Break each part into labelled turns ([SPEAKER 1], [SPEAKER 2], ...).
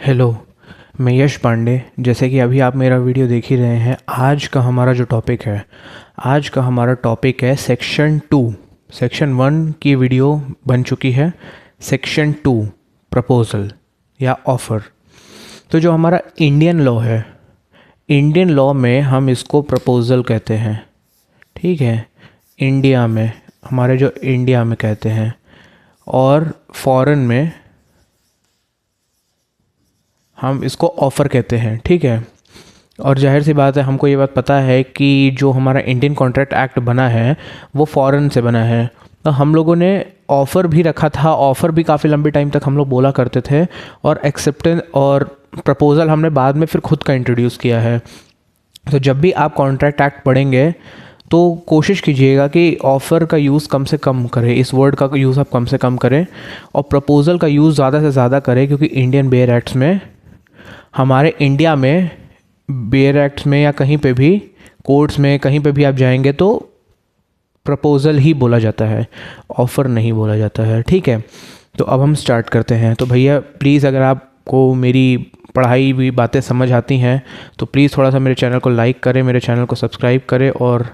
[SPEAKER 1] Hello, मैं यश पांडे। जैसे कि अभी आप मेरा वीडियो देख ही रहे हैं, आज का हमारा जो टॉपिक है, आज का हमारा टॉपिक है सेक्शन 2। सेक्शन 1 की वीडियो बन चुकी है। सेक्शन 2 प्रपोज़ल या ऑफ़र। तो जो हमारा इंडियन लॉ है, इंडियन लॉ में हम इसको प्रपोज़ल कहते हैं। ठीक है, इंडिया में, हमारे जो इंडिया में कहते हैं, और फॉरेन में हम इसको ऑफ़र कहते हैं। ठीक है, और जाहिर सी बात है, हमको ये बात पता है कि जो हमारा इंडियन कॉन्ट्रैक्ट एक्ट बना है वो फॉरेन से बना है। तो हम लोगों ने ऑफ़र भी रखा था। ऑफ़र भी काफ़ी लंबे टाइम तक हम लोग बोला करते थे, और एक्सेप्टेंस और प्रपोज़ल हमने बाद में फिर खुद का इंट्रोड्यूस किया है। तो जब भी आप कॉन्ट्रैक्ट एक्ट पढ़ेंगे तो कोशिश कीजिएगा कि ऑफ़र का यूज़ कम से कम करें, इस वर्ड का यूज़ आप कम से कम करें, और प्रपोज़ल का यूज़ ज़्यादा से ज़्यादा करें, क्योंकि इंडियन बेयर एक्ट्स में, हमारे इंडिया में बेयर एक्ट्स में या कहीं पे भी कोर्ट्स में कहीं पे भी आप जाएंगे तो प्रपोज़ल ही बोला जाता है, ऑफ़र नहीं बोला जाता है। ठीक है, तो अब हम स्टार्ट करते हैं। तो भैया प्लीज़, अगर आपको मेरी पढ़ाई हुई बातें समझ आती हैं तो प्लीज़ थोड़ा सा मेरे चैनल को लाइक करें, मेरे चैनल को सब्सक्राइब करें, और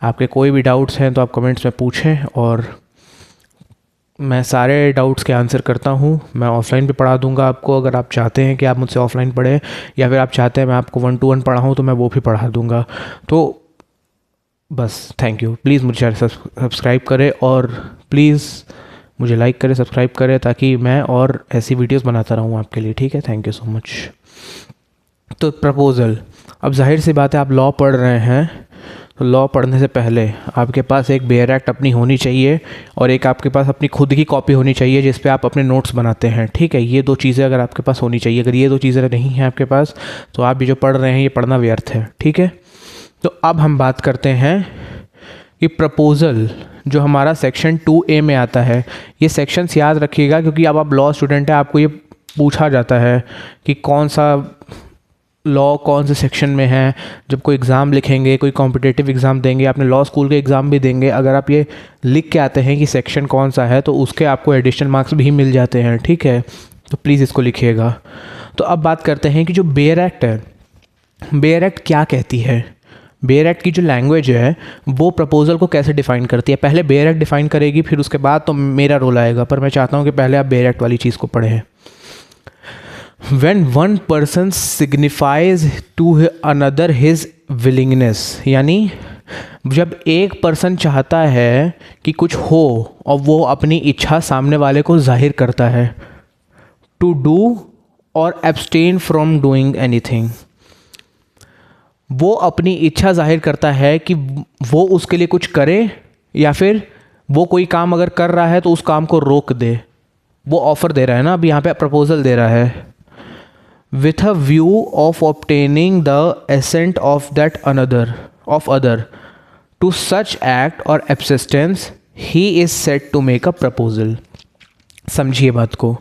[SPEAKER 1] आपके कोई भी डाउट्स हैं तो आप कमेंट्स में पूछें, और मैं सारे डाउट्स के आंसर करता हूँ। मैं ऑफ़लाइन भी पढ़ा दूँगा आपको, अगर आप चाहते हैं कि आप मुझसे ऑफ़लाइन पढ़ें, या फिर आप चाहते हैं मैं आपको 1-to-1 पढ़ाऊँ तो मैं वो भी पढ़ा दूँगा। तो बस थैंक यू। प्लीज़ मुझे चैनल सब्सक्राइब करें, और प्लीज़ मुझे लाइक करें, सब्सक्राइब करें, ताकि मैं और ऐसी वीडियोस बनाता रहूँ आपके लिए। ठीक है, थैंक यू सो मच। तो प्रपोज़ल, अब जाहिर सी बात है, आप लॉ पढ़ रहे हैं, तो लॉ पढ़ने से पहले आपके पास एक बेयर एक्ट अपनी होनी चाहिए, और एक आपके पास अपनी खुद की कॉपी होनी चाहिए जिस पे आप अपने नोट्स बनाते हैं। ठीक है, ये दो चीज़ें अगर आपके पास होनी चाहिए। अगर ये दो चीज़ें नहीं हैं आपके पास तो आप ये जो पढ़ रहे हैं ये पढ़ना व्यर्थ है। ठीक है, तो अब हम बात करते हैं कि प्रपोज़ल जो हमारा सेक्शन 2A में आता है, ये सेक्शंस याद रखिएगा, क्योंकि अब आप लॉ स्टूडेंट हैं, आपको ये पूछा जाता है कि कौन सा लॉ कौन से सेक्शन में है। जब कोई एग्ज़ाम लिखेंगे, कोई कॉम्पिटिटिव एग्ज़ाम देंगे, आपने लॉ स्कूल के एग्ज़ाम भी देंगे, अगर आप ये लिख के आते हैं कि सेक्शन कौन सा है तो उसके आपको एडिशनल मार्क्स भी मिल जाते हैं। ठीक है, तो प्लीज़ इसको लिखिएगा। तो अब बात करते हैं कि जो बेयर एक्ट है, बेयर एक्ट क्या कहती है। बेयर एक्ट की जो लैंग्वेज है वो प्रपोज़ल को कैसे डिफ़ाइन करती है। पहले बेयर एक्ट डिफ़ाइन करेगी, फिर उसके बाद तो मेरा रोल आएगा, पर मैं चाहता हूँ कि पहले आप बेयर एक्ट वाली चीज़ को पढ़ें। When one person signifies to another his willingness, यानी जब एक पर्सन चाहता है कि कुछ हो और वो अपनी इच्छा सामने वाले को जाहिर करता है, to do और abstain from doing anything, वो अपनी इच्छा जाहिर करता है कि वो उसके लिए कुछ करे, या फिर वो कोई काम अगर कर रहा है तो उस काम को रोक दे। वो ऑफ़र दे रहा है ना, अभी यहाँ पे प्रपोज़ल दे रहा है। with a view of obtaining the assent of that other to such act or absistence, he is said to make a proposal। समझिए बात को।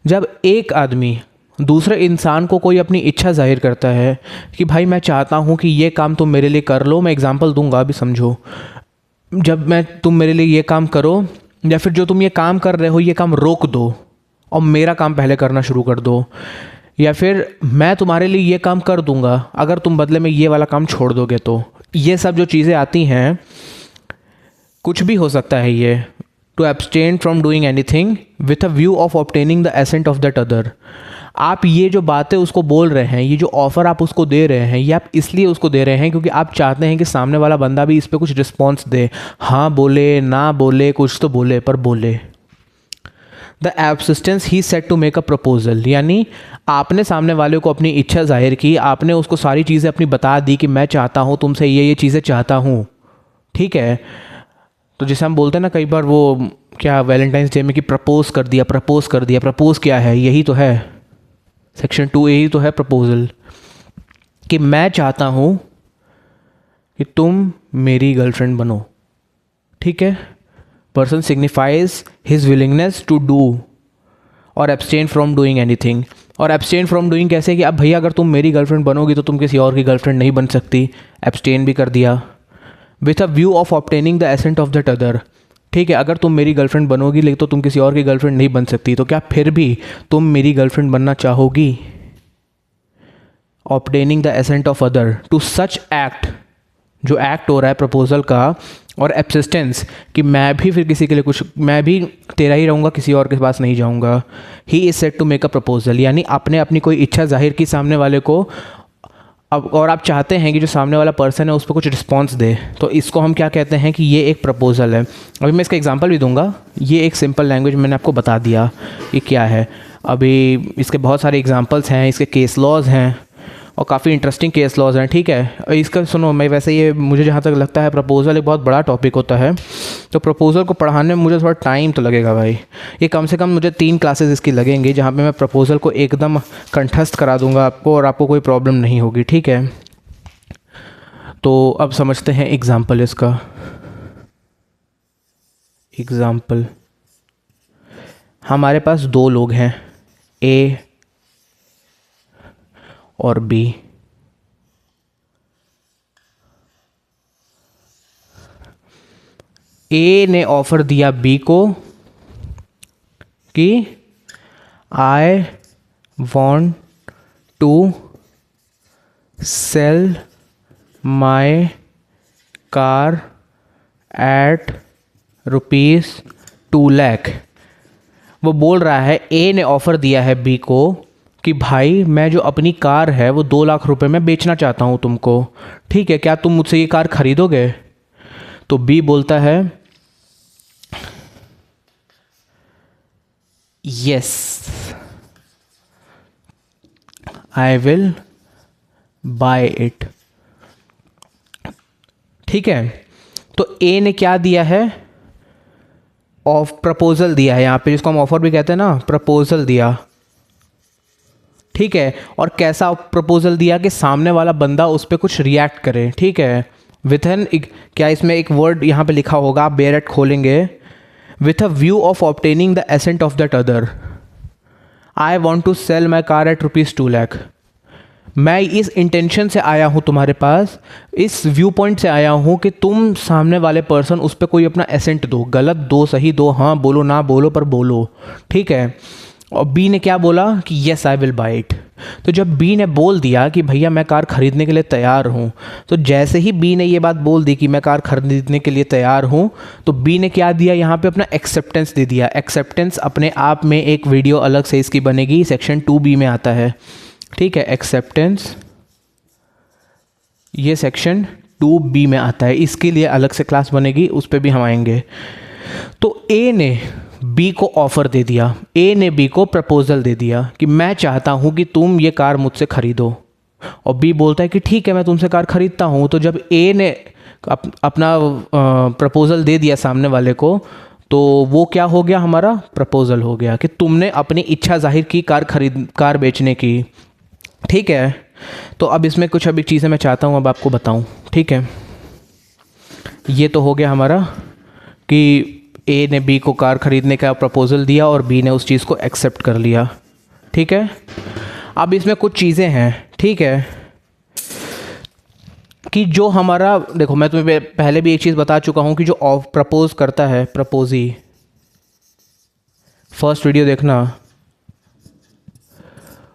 [SPEAKER 1] जब एक आदमी दूसरे इंसान को कोई अपनी इच्छा जाहिर करता है कि भाई मैं चाहता हूँ कि ये काम तुम मेरे लिए कर लो, मैं एग्जांपल दूंगा, अभी समझो। जब तुम मेरे लिए ये काम करो, या फिर जो तुम ये काम कर रहे हो ये काम रोक दो और मेरा काम पहले करना शुरू कर दो, या फिर मैं तुम्हारे लिए ये काम कर दूंगा अगर तुम बदले में ये वाला काम छोड़ दोगे। तो ये सब जो चीज़ें आती हैं, कुछ भी हो सकता है ये। To abstain from doing anything with a view of obtaining the assent of that other. आप ये जो बातें उसको बोल रहे हैं, ये जो ऑफ़र आप उसको दे रहे हैं, ये आप इसलिए उसको दे रहे हैं क्योंकि आप चाहते हैं कि सामने वाला बंदा भी इस पर कुछ रिस्पॉन्स दे। हाँ बोले, ना बोले, कुछ तो बोले, पर बोले। द एब्सिस्टेंस he set to make a proposal, यानी आपने सामने वाले को अपनी इच्छा जाहिर की, आपने उसको सारी चीज़ें अपनी बता दी कि मैं चाहता हूँ तुमसे ये चीज़ें चाहता हूँ। ठीक है, तो जैसे हम बोलते हैं ना कई बार, वो क्या वैलेंटाइंस डे में कि प्रपोज कर दिया, प्रपोज कर दिया। प्रपोज क्या है? यही तो है, सेक्शन 2A ही तो है प्रपोजल, कि मैं चाहता हूँ कि तुम मेरी गर्लफ्रेंड बनो। ठीक है, person signifies his willingness to do और एब्सटेन फ्रॉम डूइंग एनीथिंग। और एब्सटेन फ्रॉम डूइंग कैसे, कि अब भैया अगर तुम मेरी गर्लफ्रेंड बनोगी तो तुम किसी और की गर्लफ्रेंड नहीं बन सकती, एब्सटेन भी कर दिया। With a view of obtaining the assent of that other, ठीक है, अगर तुम मेरी गर्लफ्रेंड बनोगी लेकिन तो तुम किसी और की गर्लफ्रेंड नहीं बन सकती, तो क्या फिर भी तुम मेरी गर्लफ्रेंड बनना चाहोगी? Obtaining the assent of other to such act, जो एक्ट हो रहा है प्रपोजल का, और एब्सिस्टेंस कि मैं भी फिर किसी के लिए कुछ, मैं भी तेरा ही रहूँगा, किसी और के पास नहीं जाऊँगा। He is set to make a proposal, यानी आपने अपनी कोई इच्छा जाहिर की सामने वाले को, अब और आप चाहते हैं कि जो सामने वाला पर्सन है उस पर कुछ रिस्पॉन्स दे, तो इसको हम क्या कहते हैं कि ये एक प्रपोजल है। अभी मैं इसका एग्जांपल भी दूंगा, ये एक सिंपल लैंग्वेज मैंने आपको बता दिया ये क्या है। अभी इसके बहुत सारे एग्जांपल्स हैं, इसके केस लॉज हैं और काफ़ी इंटरेस्टिंग केस लॉज हैं, ठीक है। इसका सुनो, मैं वैसे ये मुझे जहाँ तक लगता है प्रपोजल एक बहुत बड़ा टॉपिक होता है, तो प्रपोजल को पढ़ाने में मुझे थोड़ा टाइम तो लगेगा भाई। ये कम से कम मुझे 3 क्लासेस इसकी लगेंगी, जहाँ पे मैं प्रपोजल को एकदम कंठस्थ करा दूंगा आपको और आपको कोई प्रॉब्लम नहीं होगी, ठीक है। तो अब समझते हैं एग्जाम्पल इसका। एग्जाम्पल, हमारे पास 2 लोग हैं, ए और बी। ए ने ऑफर दिया बी को कि I want to sell my car at ₹2 lakh. वो बोल रहा है, ए ने ऑफर दिया है बी को कि भाई मैं जो अपनी कार है वो 2 लाख रुपए में बेचना चाहता हूँ तुमको, ठीक है, क्या तुम मुझसे ये कार खरीदोगे? तो बी बोलता है yes I will buy it, ठीक है। तो ए ने क्या दिया है? ऑफ प्रपोजल दिया है, यहाँ पे जिसको हम ऑफर भी कहते हैं ना, प्रपोजल दिया, ठीक है। और कैसा प्रपोजल दिया कि सामने वाला बंदा उस पर कुछ रिएक्ट करे, ठीक है, विथ एन, क्या इसमें एक वर्ड यहाँ पे लिखा होगा, आप बेरेट खोलेंगे, with a view of obtaining the assent of that other. I want to sell my car at ₹2 lakh. मैं इस इंटेंशन से आया हूँ तुम्हारे पास, इस व्यू पॉइंट से आया हूँ कि तुम सामने वाले पर्सन उस पर कोई अपना एसेंट दो, गलत दो, सही दो, हाँ बोलो ना बोलो पर बोलो, ठीक है। और बी ने क्या बोला कि yes I will buy it. तो जब बी ने बोल दिया कि भैया मैं कार खरीदने के लिए तैयार हूँ, तो जैसे ही बी ने ये बात बोल दी कि मैं कार खरीदने के लिए तैयार हूँ, तो बी ने क्या दिया यहाँ पे? अपना एक्सेप्टेंस दे दिया। एक्सेप्टेंस अपने आप में एक वीडियो अलग से इसकी बनेगी, सेक्शन 2B में आता है, ठीक है। एक्सेप्टेंस ये सेक्शन 2B में आता है, इसके लिए अलग से क्लास बनेगी, उस पर भी हम आएंगे। तो ए ने बी को ऑफर दे दिया, ए ने बी को प्रपोजल दे दिया कि मैं चाहता हूं कि तुम ये कार मुझसे खरीदो, और बी बोलता है कि ठीक है मैं तुमसे कार खरीदता हूं। तो जब ए ने अपना प्रपोजल दे दिया सामने वाले को, तो वो क्या हो गया? हमारा प्रपोजल हो गया कि तुमने अपनी इच्छा जाहिर की कार बेचने की, ठीक है। तो अब इसमें कुछ अभी चीज़ें मैं चाहता हूँ अब आपको बताऊँ, ठीक है। ये तो हो गया हमारा कि ए ने बी को कार खरीदने का प्रपोजल दिया और बी ने उस चीज़ को एक्सेप्ट कर लिया, ठीक है। अब इसमें कुछ चीज़ें हैं, ठीक है, कि जो हमारा, देखो मैं तुम्हें पहले भी एक चीज़ बता चुका हूँ कि जो प्रपोज करता है, प्रपोजी, फर्स्ट वीडियो देखना,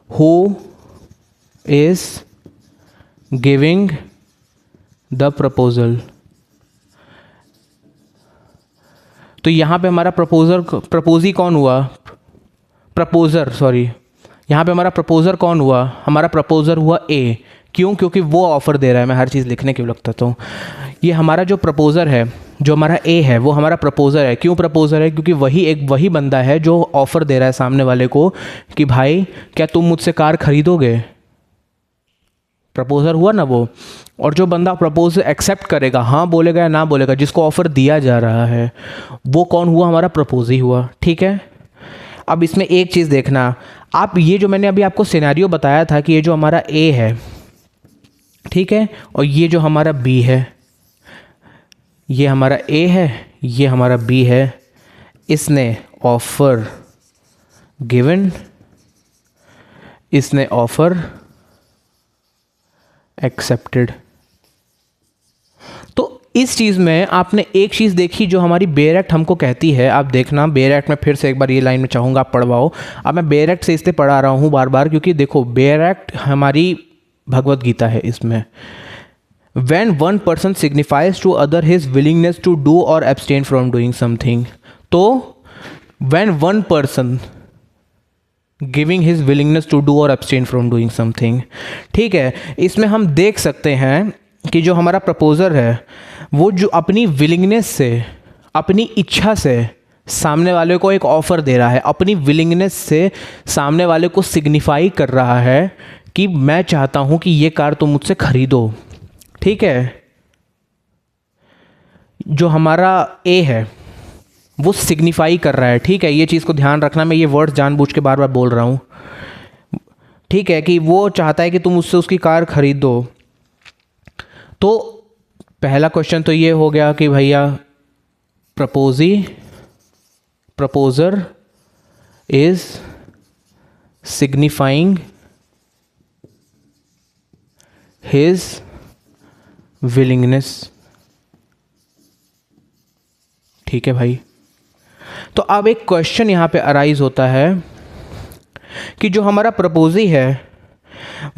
[SPEAKER 1] who is giving the proposal. तो यहाँ पे हमारा प्रपोजी कौन हुआ? प्रपोजर, सॉरी, यहाँ पे हमारा प्रपोजर कौन हुआ? हमारा प्रपोजर हुआ ए। क्यों? क्योंकि वो ऑफर दे रहा है। मैं हर चीज़ लिखने क्यों लगता हूँ। ये हमारा जो प्रपोजर है, जो हमारा ए है, वो हमारा प्रपोजर है। क्यों प्रपोजर है? क्योंकि वही बंदा है जो ऑफर दे रहा है सामने वाले को कि भाई क्या तुम मुझसे कार खरीदोगे। प्रपोजर हुआ ना वो। और जो बंदा प्रपोज एक्सेप्ट करेगा, हाँ बोलेगा या ना बोलेगा, जिसको ऑफर दिया जा रहा है, वो कौन हुआ? हमारा प्रपोजी हुआ, ठीक है। अब इसमें एक चीज़ देखना आप, ये जो मैंने अभी आपको सिनेरियो बताया था कि ये जो हमारा ए है, ठीक है, और ये जो हमारा बी है, ये हमारा ए है, ये हमारा बी है। इसने ऑफर गिवन, इसने ऑफर एक्सेप्टेड। तो इस चीज़ में आपने एक चीज़ देखी जो हमारी बेयर एक्ट हमको कहती है, आप देखना बेयर एक्ट में फिर से एक बार ये लाइन में चाहूँगा आप पढ़वाओ। अब मैं बेयर एक्ट से इसलिए पढ़ा रहा हूँ बार बार क्योंकि देखो बेयर एक्ट हमारी भगवत गीता है। इसमें when one person signifies to other his willingness to do or abstain from doing something, तो when one person giving his willingness to do or abstain from doing something, ठीक है, इसमें हम देख सकते हैं कि जो हमारा प्रपोजर है वो जो अपनी विलिंगनेस से, अपनी इच्छा से सामने वाले को एक ऑफ़र दे रहा है, अपनी विलिंगनेस से सामने वाले को सिग्निफाई कर रहा है कि मैं चाहता हूँ कि ये कार तुम मुझसे खरीदो। ठीक है, जो हमारा ए है वो सिग्निफाई कर रहा है। ठीक है, ये चीज़ को ध्यान रखना, मैं ये वर्ड्स जानबूझ के बार बार बोल रहा हूँ। ठीक है, कि वो चाहता है कि तुम उससे उसकी कार खरीद दो। तो पहला क्वेश्चन तो ये हो गया कि भैया proposer is signifying his willingness. ठीक है भाई, तो अब एक क्वेश्चन यहाँ पे अराइज होता है कि जो हमारा प्रपोजी है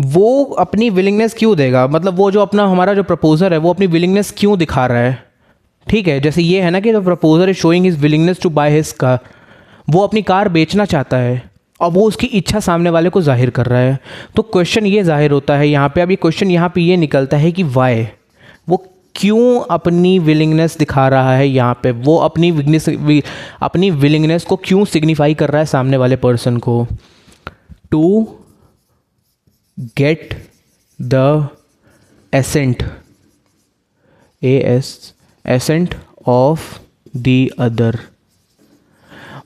[SPEAKER 1] वो अपनी विलिंगनेस क्यों देगा, मतलब वो जो अपना हमारा जो प्रपोजर है वो अपनी विलिंगनेस क्यों दिखा रहा है। ठीक है, जैसे ये है ना कि the proposer is showing his willingness to buy his car, वो अपनी कार बेचना चाहता है और वो उसकी इच्छा सामने वाले को जाहिर कर रहा है। तो क्वेश्चन ये जाहिर होता है यहाँ पे, अब ये क्वेश्चन यहाँ पे ये निकलता है कि वाई, वो क्यों अपनी विलिंगनेस दिखा रहा है यहाँ पे, वो अपनी विलिंगनेस को क्यों सिग्निफाई कर रहा है सामने वाले पर्सन को, to get the assent assent of the other.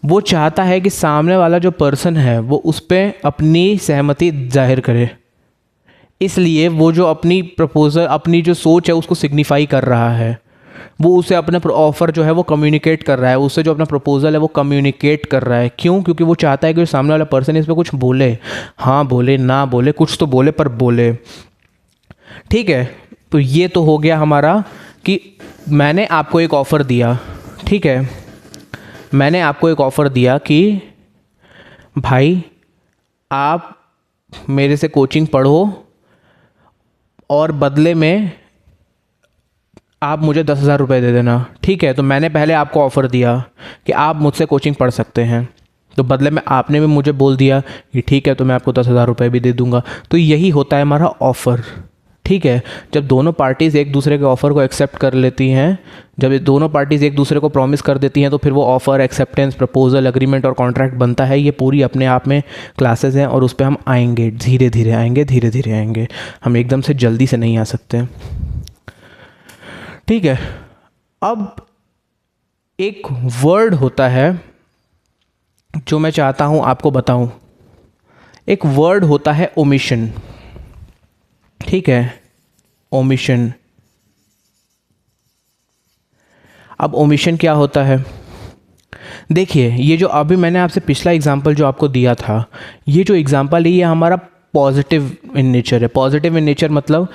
[SPEAKER 1] वो चाहता है कि सामने वाला जो पर्सन है वो उस पर अपनी सहमति जाहिर करे, इसलिए वो जो अपनी प्रपोजल, अपनी जो सोच है उसको सिग्निफाई कर रहा है, वो उसे अपना ऑफ़र जो है वो कम्युनिकेट कर रहा है, उससे जो अपना प्रपोजल है वो कम्युनिकेट कर रहा है। क्यों? क्योंकि वो चाहता है कि सामने वाला पर्सन इस पर कुछ बोले, हाँ बोले ना बोले, कुछ तो बोले पर बोले। ठीक है, तो ये तो हो गया हमारा कि मैंने आपको एक ऑफ़र दिया। ठीक है, मैंने आपको एक ऑफ़र दिया कि भाई आप मेरे से कोचिंग पढ़ो और बदले में आप मुझे 10,000 रुपये दे देना। ठीक है, तो मैंने पहले आपको ऑफ़र दिया कि आप मुझसे कोचिंग पढ़ सकते हैं, तो बदले में आपने भी मुझे बोल दिया कि ठीक है तो मैं आपको 10,000 रुपये भी दे दूंगा। तो यही होता है हमारा ऑफ़र। ठीक है, जब दोनों पार्टीज़ एक दूसरे के ऑफ़र को एक्सेप्ट कर लेती हैं, जब दोनों पार्टीज़ एक दूसरे को प्रॉमिस कर देती हैं, तो फिर वो ऑफ़र, एक्सेप्टेंस, प्रपोजल, एग्रीमेंट और कॉन्ट्रैक्ट बनता है। ये पूरी अपने आप में क्लासेस हैं और उस पर हम आएंगे, धीरे धीरे आएंगे, धीरे धीरे आएंगे, हम एकदम से जल्दी से नहीं आ सकते। ठीक है, अब एक वर्ड होता है जो मैं चाहता हूं आपको बताऊं, एक वर्ड होता है ओमिशन। ठीक है, ओमिशन। अब ओमिशन क्या होता है? देखिए, ये जो अभी मैंने आपसे पिछला एग्जांपल जो आपको दिया था, ये जो एग्जांपल है ये हमारा पॉजिटिव इन नेचर है। पॉजिटिव इन नेचर मतलब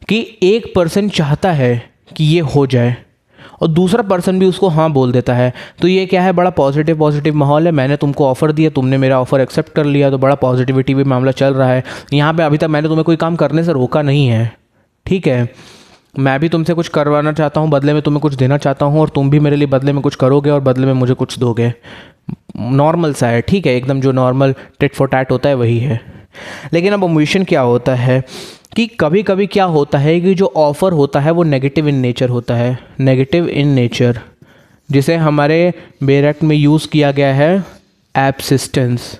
[SPEAKER 1] कि एक पर्सन चाहता है कि ये हो जाए और दूसरा पर्सन भी उसको हाँ बोल देता है, तो ये क्या है, बड़ा पॉजिटिव माहौल है। मैंने तुमको ऑफ़र दिया, तुमने मेरा ऑफ़र एक्सेप्ट कर लिया, तो बड़ा पॉजिटिविटी भी मामला चल रहा है यहाँ पे। अभी तक मैंने तुम्हें कोई काम करने से रोका नहीं है। ठीक है, मैं भी तुमसे कुछ करवाना चाहता हूँ, बदले में तुम्हें कुछ देना चाहता हूँ और तुम भी मेरे लिए बदले में कुछ करोगे और बदले में मुझे कुछ दोगे। नॉर्मल सा है। ठीक है, एकदम जो नॉर्मल टिट फॉर टैट होता है वही है। लेकिन अब ओमिशन क्या होता है कि कभी कभी क्या होता है कि जो ऑफ़र होता है वो नेगेटिव इन नेचर होता है। नेगेटिव इन नेचर, जिसे हमारे बेयर एक्ट में यूज़ किया गया है एब्सिस्टेंस।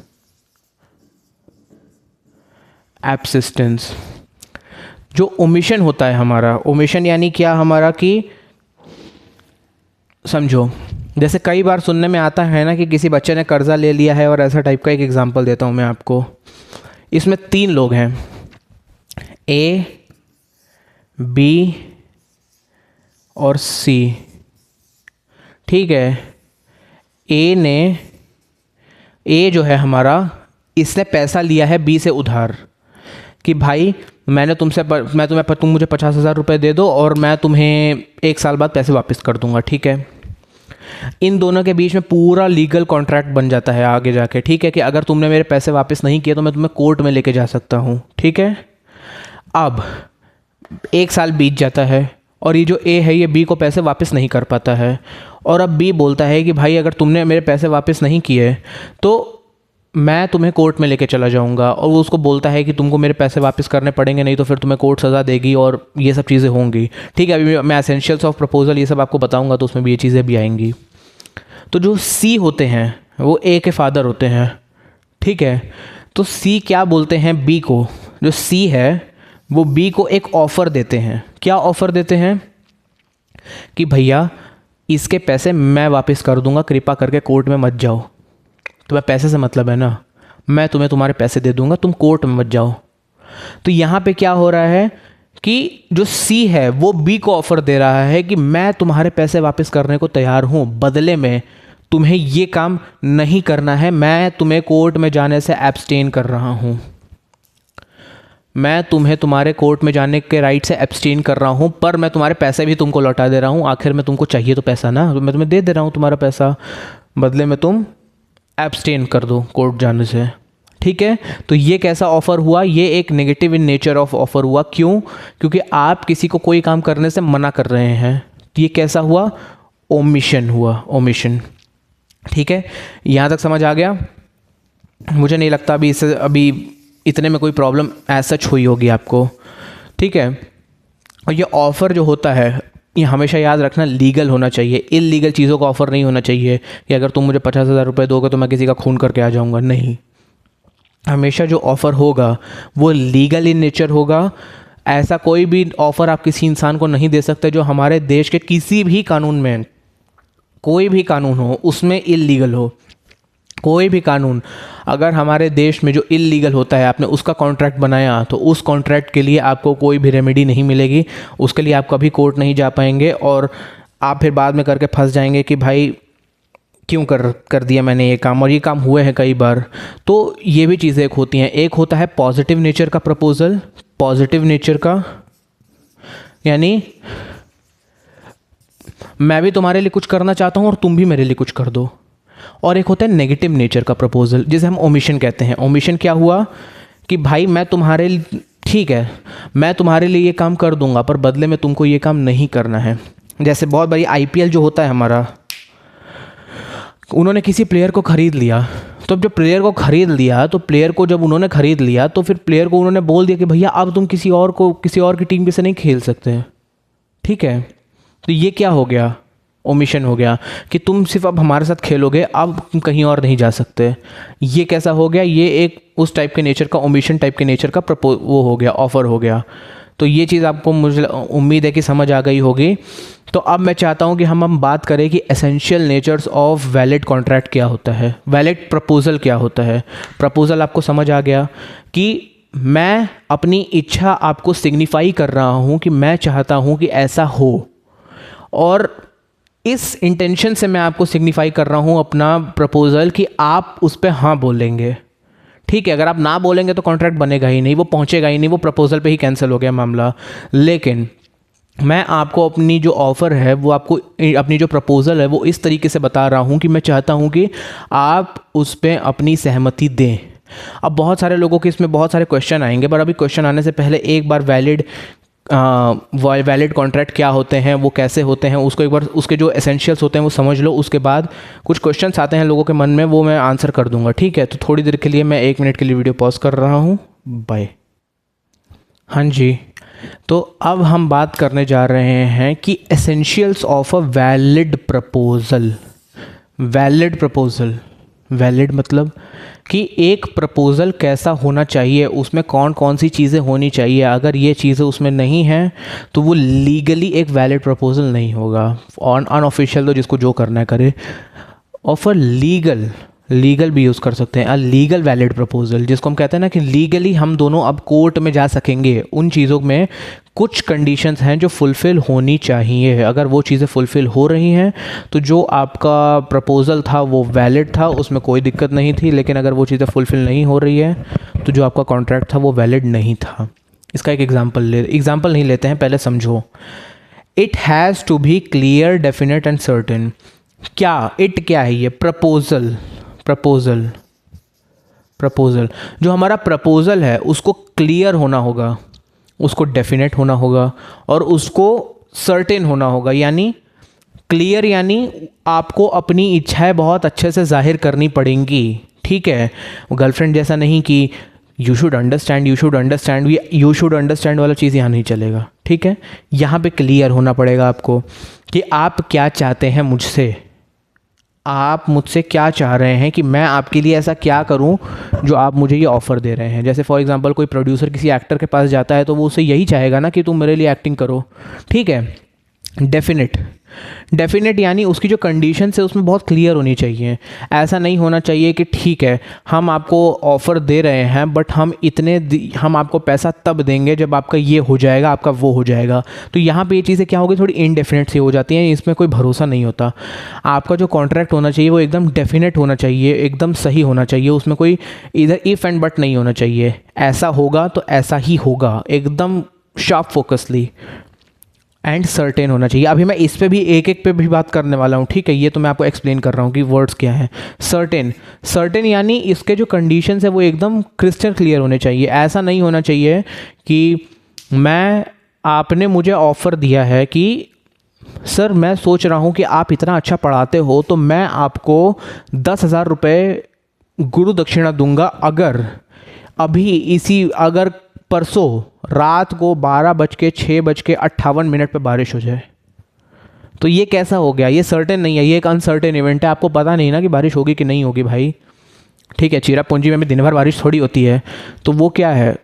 [SPEAKER 1] एब्सिस्टेंस जो ओमिशन होता है हमारा, ओमिशन यानी क्या हमारा कि समझो, जैसे कई बार सुनने में आता है ना कि किसी बच्चे ने कर्जा ले लिया है, और ऐसा टाइप का एक एग्जांपल देता हूँ मैं आपको। इसमें 3 लोग हैं, ए, बी और सी। ठीक है, ए जो है हमारा, इसने पैसा लिया है बी से उधार। कि भाई मैं तुम्हें तुम मुझे 50,000 रुपये दे दो और मैं तुम्हें 1 साल बाद पैसे वापस कर दूंगा, ठीक है। इन दोनों के बीच में पूरा लीगल कॉन्ट्रैक्ट बन जाता है आगे जाके, ठीक है, कि अगर तुमने मेरे पैसे वापस नहीं किए तो मैं तुम्हें कोर्ट में लेके जा सकता हूँ, ठीक है। अब 1 साल बीत जाता है और ये जो ए है ये बी को पैसे वापस नहीं कर पाता है, और अब बी बोलता है कि भाई अगर तुमने मेरे पैसे वापस नहीं किए तो मैं तुम्हें कोर्ट में लेके चला जाऊंगा, और वो उसको बोलता है कि तुमको मेरे पैसे वापस करने पड़ेंगे, नहीं तो फिर तुम्हें कोर्ट सज़ा देगी और ये सब चीज़ें होंगी, ठीक है। अभी मैं एसेंशियल्स ऑफ प्रपोजल ये सब आपको बताऊंगा तो उसमें भी ये चीज़ें भी आएंगी। तो जो सी होते हैं वो ए के फादर होते हैं, ठीक है। तो सी क्या बोलते हैं बी को, जो सी है वो बी को एक ऑफ़र देते हैं। क्या ऑफ़र देते हैं कि भैया इसके पैसे मैं वापस कर दूंगा, कृपा करके कोर्ट में मत जाओ। तुम्हें पैसे से मतलब है ना, मैं तुम्हें तुम्हारे पैसे दे दूंगा, तुम कोर्ट में मत जाओ। तो यहाँ पे क्या हो रहा है कि जो सी है वो बी को ऑफर दे रहा है कि मैं तुम्हारे पैसे वापस करने को तैयार हूँ, बदले में तुम्हें ये काम नहीं करना है, मैं तुम्हें कोर्ट में जाने से एब्सटेन कर रहा हूँ, मैं तुम्हें तुम्हारे कोर्ट में जाने के राइट से एब्सटेन कर रहा हूँ, पर मैं तुम्हारे पैसे भी तुमको लौटा दे रहा हूँ। आखिर में तुमको चाहिए तो पैसा ना, तो मैं तुम्हें दे दे रहा हूँ तुम्हारा पैसा, बदले में तुम एब्सटेन कर दो कोर्ट जाने से, ठीक है। तो ये कैसा ऑफ़र हुआ, ये एक negative in nature of offer हुआ। क्यों? क्योंकि आप किसी को कोई काम करने से मना कर रहे हैं, तो ये कैसा हुआ, ओमिशन हुआ, ओमिशन, ठीक है। यहाँ तक समझ आ गया? मुझे नहीं लगता अभी इतने में कोई प्रॉब्लम एज सच हुई होगी आपको, ठीक है। और ये ऑफ़र जो होता है ये हमेशा याद रखना लीगल होना चाहिए, इल्लीगल चीज़ों का ऑफ़र नहीं होना चाहिए कि अगर तुम मुझे 50,000 रुपये दोगे तो मैं किसी का खून करके आ जाऊँगा, नहीं। हमेशा जो ऑफ़र होगा वो लीगल इन नेचर होगा। ऐसा कोई भी ऑफ़र आप किसी इंसान को नहीं दे सकते जो हमारे देश के किसी भी कानून में, कोई भी कानून हो उसमें इल्लीगल हो। कोई भी कानून अगर हमारे देश में जो इल्लीगल होता है, आपने उसका कॉन्ट्रैक्ट बनाया तो उस कॉन्ट्रैक्ट के लिए आपको कोई भी रेमेडी नहीं मिलेगी, उसके लिए आप कभी कोर्ट नहीं जा पाएंगे, और आप फिर बाद में करके फंस जाएंगे कि भाई क्यों कर दिया मैंने ये काम, और ये काम हुए हैं कई बार। तो ये भी चीज़ें एक होती हैं। एक होता है पॉजिटिव नेचर का प्रपोजल, पॉजिटिव नेचर का यानी मैं भी तुम्हारे लिए कुछ करना चाहता हूँ और तुम भी मेरे लिए कुछ कर दो। और एक होता है नेगेटिव नेचर का प्रपोजल, जिसे हम ओमिशन कहते हैं। ओमिशन क्या हुआ कि भाई मैं तुम्हारे, ठीक है, मैं तुम्हारे लिए ये काम कर दूंगा पर बदले में तुमको ये काम नहीं करना है। जैसे बहुत बड़ी आईपीएल जो होता है हमारा, उन्होंने किसी प्लेयर को ख़रीद लिया, तो जब प्लेयर को ख़रीद लिया तो प्लेयर को जब उन्होंने ख़रीद लिया तो फिर प्लेयर को उन्होंने बोल दिया कि भैया अब तुम किसी और की टीम से नहीं खेल सकते, ठीक है। तो ये क्या हो गया, ओमिशन हो गया कि तुम सिर्फ अब हमारे साथ खेलोगे, अब तुम कहीं और नहीं जा सकते। ये कैसा हो गया, ये एक उस टाइप के नेचर का, ओमिशन टाइप के नेचर का वो हो गया, ऑफ़र हो गया। तो ये चीज़ आपको मुझे उम्मीद है कि समझ आ गई होगी। तो अब मैं चाहता हूँ कि हम बात करें कि essential natures of valid contract क्या होता है, वैलिड प्रपोजल क्या होता है। प्रपोजल आपको समझ आ गया कि मैं अपनी इच्छा आपको सिग्निफाई कर रहा हूँ कि मैं चाहता हूँ कि ऐसा हो, और इस इंटेंशन से मैं आपको सिग्निफाई कर रहा हूँ अपना प्रपोजल कि आप उस पर हाँ बोलेंगे, ठीक है। अगर आप ना बोलेंगे तो कॉन्ट्रैक्ट बनेगा ही नहीं, वो पहुँचेगा ही नहीं, वो प्रपोजल पे ही कैंसिल हो गया मामला। लेकिन मैं आपको अपनी जो ऑफ़र है वो आपको, अपनी जो प्रपोजल है वो इस तरीके से बता रहा हूँ कि मैं चाहता हूँ कि आप उस पर अपनी सहमति दें। अब बहुत सारे लोगों के इसमें बहुत सारे क्वेश्चन आएंगे, पर अभी क्वेश्चन आने से पहले एक बार वैलिड कॉन्ट्रैक्ट क्या होते हैं, वो कैसे होते हैं, उसको एक बार, उसके जो एसेंशियल्स होते हैं वो समझ लो। उसके बाद कुछ क्वेश्चंस आते हैं लोगों के मन में, वो मैं आंसर कर दूंगा, ठीक है। तो थोड़ी देर के लिए मैं 1 मिनट के लिए वीडियो पॉज कर रहा हूँ, बाय। हाँ जी, तो अब हम बात करने जा रहे हैं कि essentials of a valid proposal. Valid proposal, valid मतलब कि एक प्रपोज़ल कैसा होना चाहिए, उसमें कौन कौन सी चीज़ें होनी चाहिए। अगर ये चीज़ें उसमें नहीं हैं तो वो लीगली एक वैलिड प्रपोज़ल नहीं होगा। अनऑफिशियल तो जिसको जो करना है करे। ऑफ अ लीगल, लीगल भी यूज़ कर सकते हैं, अ लीगल वैलिड प्रपोजल, जिसको हम कहते हैं ना कि लीगली हम दोनों अब कोर्ट में जा सकेंगे। उन चीज़ों में कुछ कंडीशंस हैं जो फुलफ़िल होनी चाहिए। अगर वो चीज़ें फुलफ़िल हो रही हैं तो जो आपका प्रपोज़ल था वो वैलिड था, उसमें कोई दिक्कत नहीं थी। लेकिन अगर वो चीज़ें फुलफ़िल नहीं हो रही है तो जो आपका कॉन्ट्रैक्ट था वो वैलिड नहीं था। इसका एक एग्जाम्पल नहीं लेते हैं, पहले समझो। It has to be clear, definite and certain. क्या इट क्या है? ये प्रपोज़ल जो हमारा प्रपोज़ल है उसको क्लियर होना होगा, उसको डेफिनेट होना होगा और उसको सर्टेन होना होगा। यानी क्लियर यानी आपको अपनी इच्छाएं बहुत अच्छे से जाहिर करनी पड़ेंगी, ठीक है। गर्लफ्रेंड जैसा नहीं कि you should understand you should understand वाला चीज़ यहाँ नहीं चलेगा, ठीक है। यहाँ पे क्लियर होना पड़ेगा आपको कि आप क्या चाहते हैं मुझसे, आप मुझसे क्या चाह रहे हैं, कि मैं आपके लिए ऐसा क्या करूं जो आप मुझे ये ऑफ़र दे रहे हैं। जैसे फॉर एग्जांपल कोई प्रोड्यूसर किसी एक्टर के पास जाता है तो वो उसे यही चाहेगा ना कि तुम मेरे लिए एक्टिंग करो, ठीक है। डेफिनेट यानी उसकी जो कंडीशंस है उसमें बहुत क्लियर होनी चाहिए। ऐसा नहीं होना चाहिए कि ठीक है हम आपको ऑफ़र दे रहे हैं बट हम आपको पैसा तब देंगे जब आपका ये हो जाएगा, आपका वो हो जाएगा। तो यहाँ पे ये चीज़ें क्या होगी, थोड़ी इनडेफिनेट सी हो जाती हैं, इसमें कोई भरोसा नहीं होता। आपका जो कॉन्ट्रैक्ट होना चाहिए वो एकदम डेफिनेट होना चाहिए, एकदम सही होना चाहिए। उसमें कोई इधर इफ़ एंड बट नहीं होना चाहिए। ऐसा होगा तो ऐसा ही होगा, एकदम शार्प फोकसली एंड सर्टेन होना चाहिए। अभी मैं इस पे भी एक पे भी बात करने वाला हूँ, ठीक है। ये तो मैं आपको एक्सप्लेन कर रहा हूँ कि वर्ड्स क्या हैं। सर्टेन यानी इसके जो कंडीशंस है वो एकदम क्रिस्टल क्लियर होने चाहिए। ऐसा नहीं होना चाहिए कि आपने मुझे ऑफ़र दिया है कि सर मैं सोच रहा हूँ कि आप इतना अच्छा पढ़ाते हो तो मैं आपको 10,000 रुपये गुरु दक्षिणा दूंगा अगर परसों रात को 12:06:58 पे बारिश हो जाए। तो ये कैसा हो गया? ये सर्टेन नहीं है, ये एक अनसर्टेन इवेंट है। आपको पता नहीं ना कि बारिश होगी कि नहीं होगी भाई, ठीक है। चिरापुंजी में भी दिन भर बारिश थोड़ी होती है, तो वो क्या है,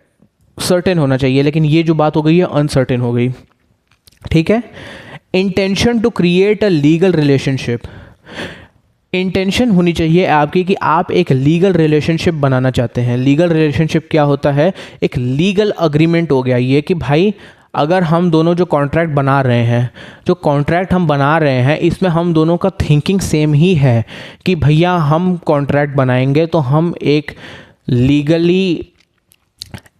[SPEAKER 1] सर्टेन होना चाहिए। लेकिन ये जो बात हो गई है अनसर्टेन हो गई, ठीक है। Intention to create a legal relationship, intention होनी चाहिए आपकी कि आप एक लीगल रिलेशनशिप बनाना चाहते हैं। लीगल रिलेशनशिप क्या होता है? एक लीगल अग्रीमेंट हो गया ये कि भाई अगर हम दोनों जो कॉन्ट्रैक्ट बना रहे हैं इसमें हम दोनों का थिंकिंग सेम ही है कि भैया हम कॉन्ट्रैक्ट बनाएंगे तो हम एक लीगली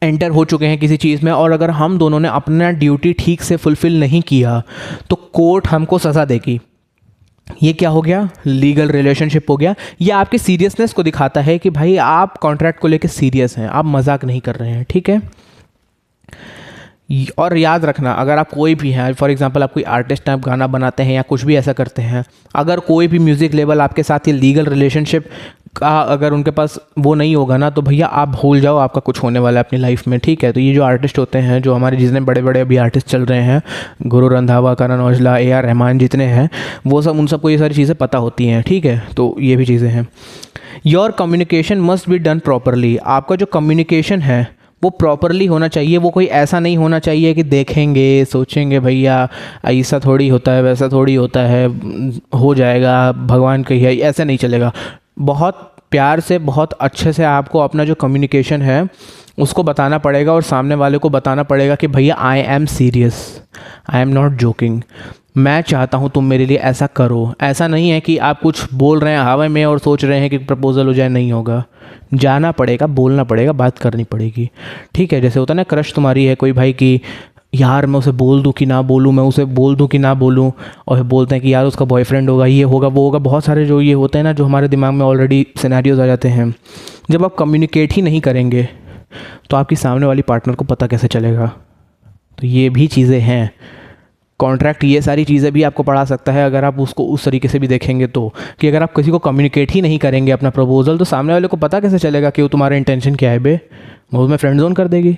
[SPEAKER 1] एंटर हो चुके हैं किसी चीज़ में, और अगर हम दोनों ने अपना ड्यूटी ठीक से फुलफ़िल नहीं किया तो कोर्ट हमको सज़ा देगी। ये क्या हो गया? लीगल रिलेशनशिप हो गया। ये आपके सीरियसनेस को दिखाता है कि भाई आप कॉन्ट्रैक्ट को लेकर सीरियस हैं, आप मजाक नहीं कर रहे हैं, ठीक है। और याद रखना, अगर आप कोई भी हैं, फॉर एग्जांपल आप कोई आर्टिस्ट हैं, आप गाना बनाते हैं या कुछ भी ऐसा करते हैं, अगर कोई भी म्यूज़िक लेबल आपके साथ ये लीगल रिलेशनशिप का अगर उनके पास वो नहीं होगा ना, तो भैया आप भूल जाओ आपका कुछ होने वाला है अपनी लाइफ में, ठीक है। तो ये जो आर्टिस्ट होते हैं, जो हमारे जितने बड़े बड़े अभी आर्टिस्ट चल रहे हैं, गुरु रंधावा, करण औजला, AR रहमान जितने हैं, वो सब उन सबको ये सारी चीज़ें पता होती हैं, ठीक है। तो ये भी चीज़ें हैं। Your communication must be done properly, आपका जो कम्युनिकेशन है वो प्रॉपरली होना चाहिए। वो कोई ऐसा नहीं होना चाहिए कि देखेंगे सोचेंगे भैया ऐसा थोड़ी होता है, वैसा थोड़ी होता है, हो जाएगा, भगवान कही है, ऐसा नहीं चलेगा। बहुत प्यार से, बहुत अच्छे से आपको अपना जो कम्युनिकेशन है उसको बताना पड़ेगा और सामने वाले को बताना पड़ेगा कि भैया I am serious, I am not joking, मैं चाहता हूँ तुम मेरे लिए ऐसा करो। ऐसा नहीं है कि आप कुछ बोल रहे हैं हवा में और सोच रहे हैं कि प्रपोजल हो जाए, नहीं होगा। जाना पड़ेगा, बोलना पड़ेगा, बात करनी पड़ेगी, ठीक है। जैसे होता है ना, क्रश तुम्हारी है कोई भाई की यार मैं उसे बोल दूं कि ना बोलूं, मैं उसे बोल दूं कि ना बोलूं, और बोलते हैं कि यार उसका बॉयफ्रेंड होगा, ये होगा, वो होगा। बहुत सारे जो ये होते हैं ना, जो हमारे दिमाग में ऑलरेडी सिनेरियोज आ जाते हैं। जब आप कम्युनिकेट ही नहीं करेंगे तो आपकी सामने वाली पार्टनर को पता कैसे चलेगा? तो ये भी चीज़ें हैं। कॉन्ट्रैक्ट ये सारी चीज़ें भी आपको पढ़ा सकता है अगर आप उसको उस तरीके से भी देखेंगे तो, कि अगर आप किसी को कम्युनिकेट ही नहीं करेंगे अपना प्रपोजल, तो सामने वाले को पता कैसे चलेगा कि वो तुम्हारा इंटेंशन क्या है बे? वो उसमें फ्रेंड जोन कर देगी,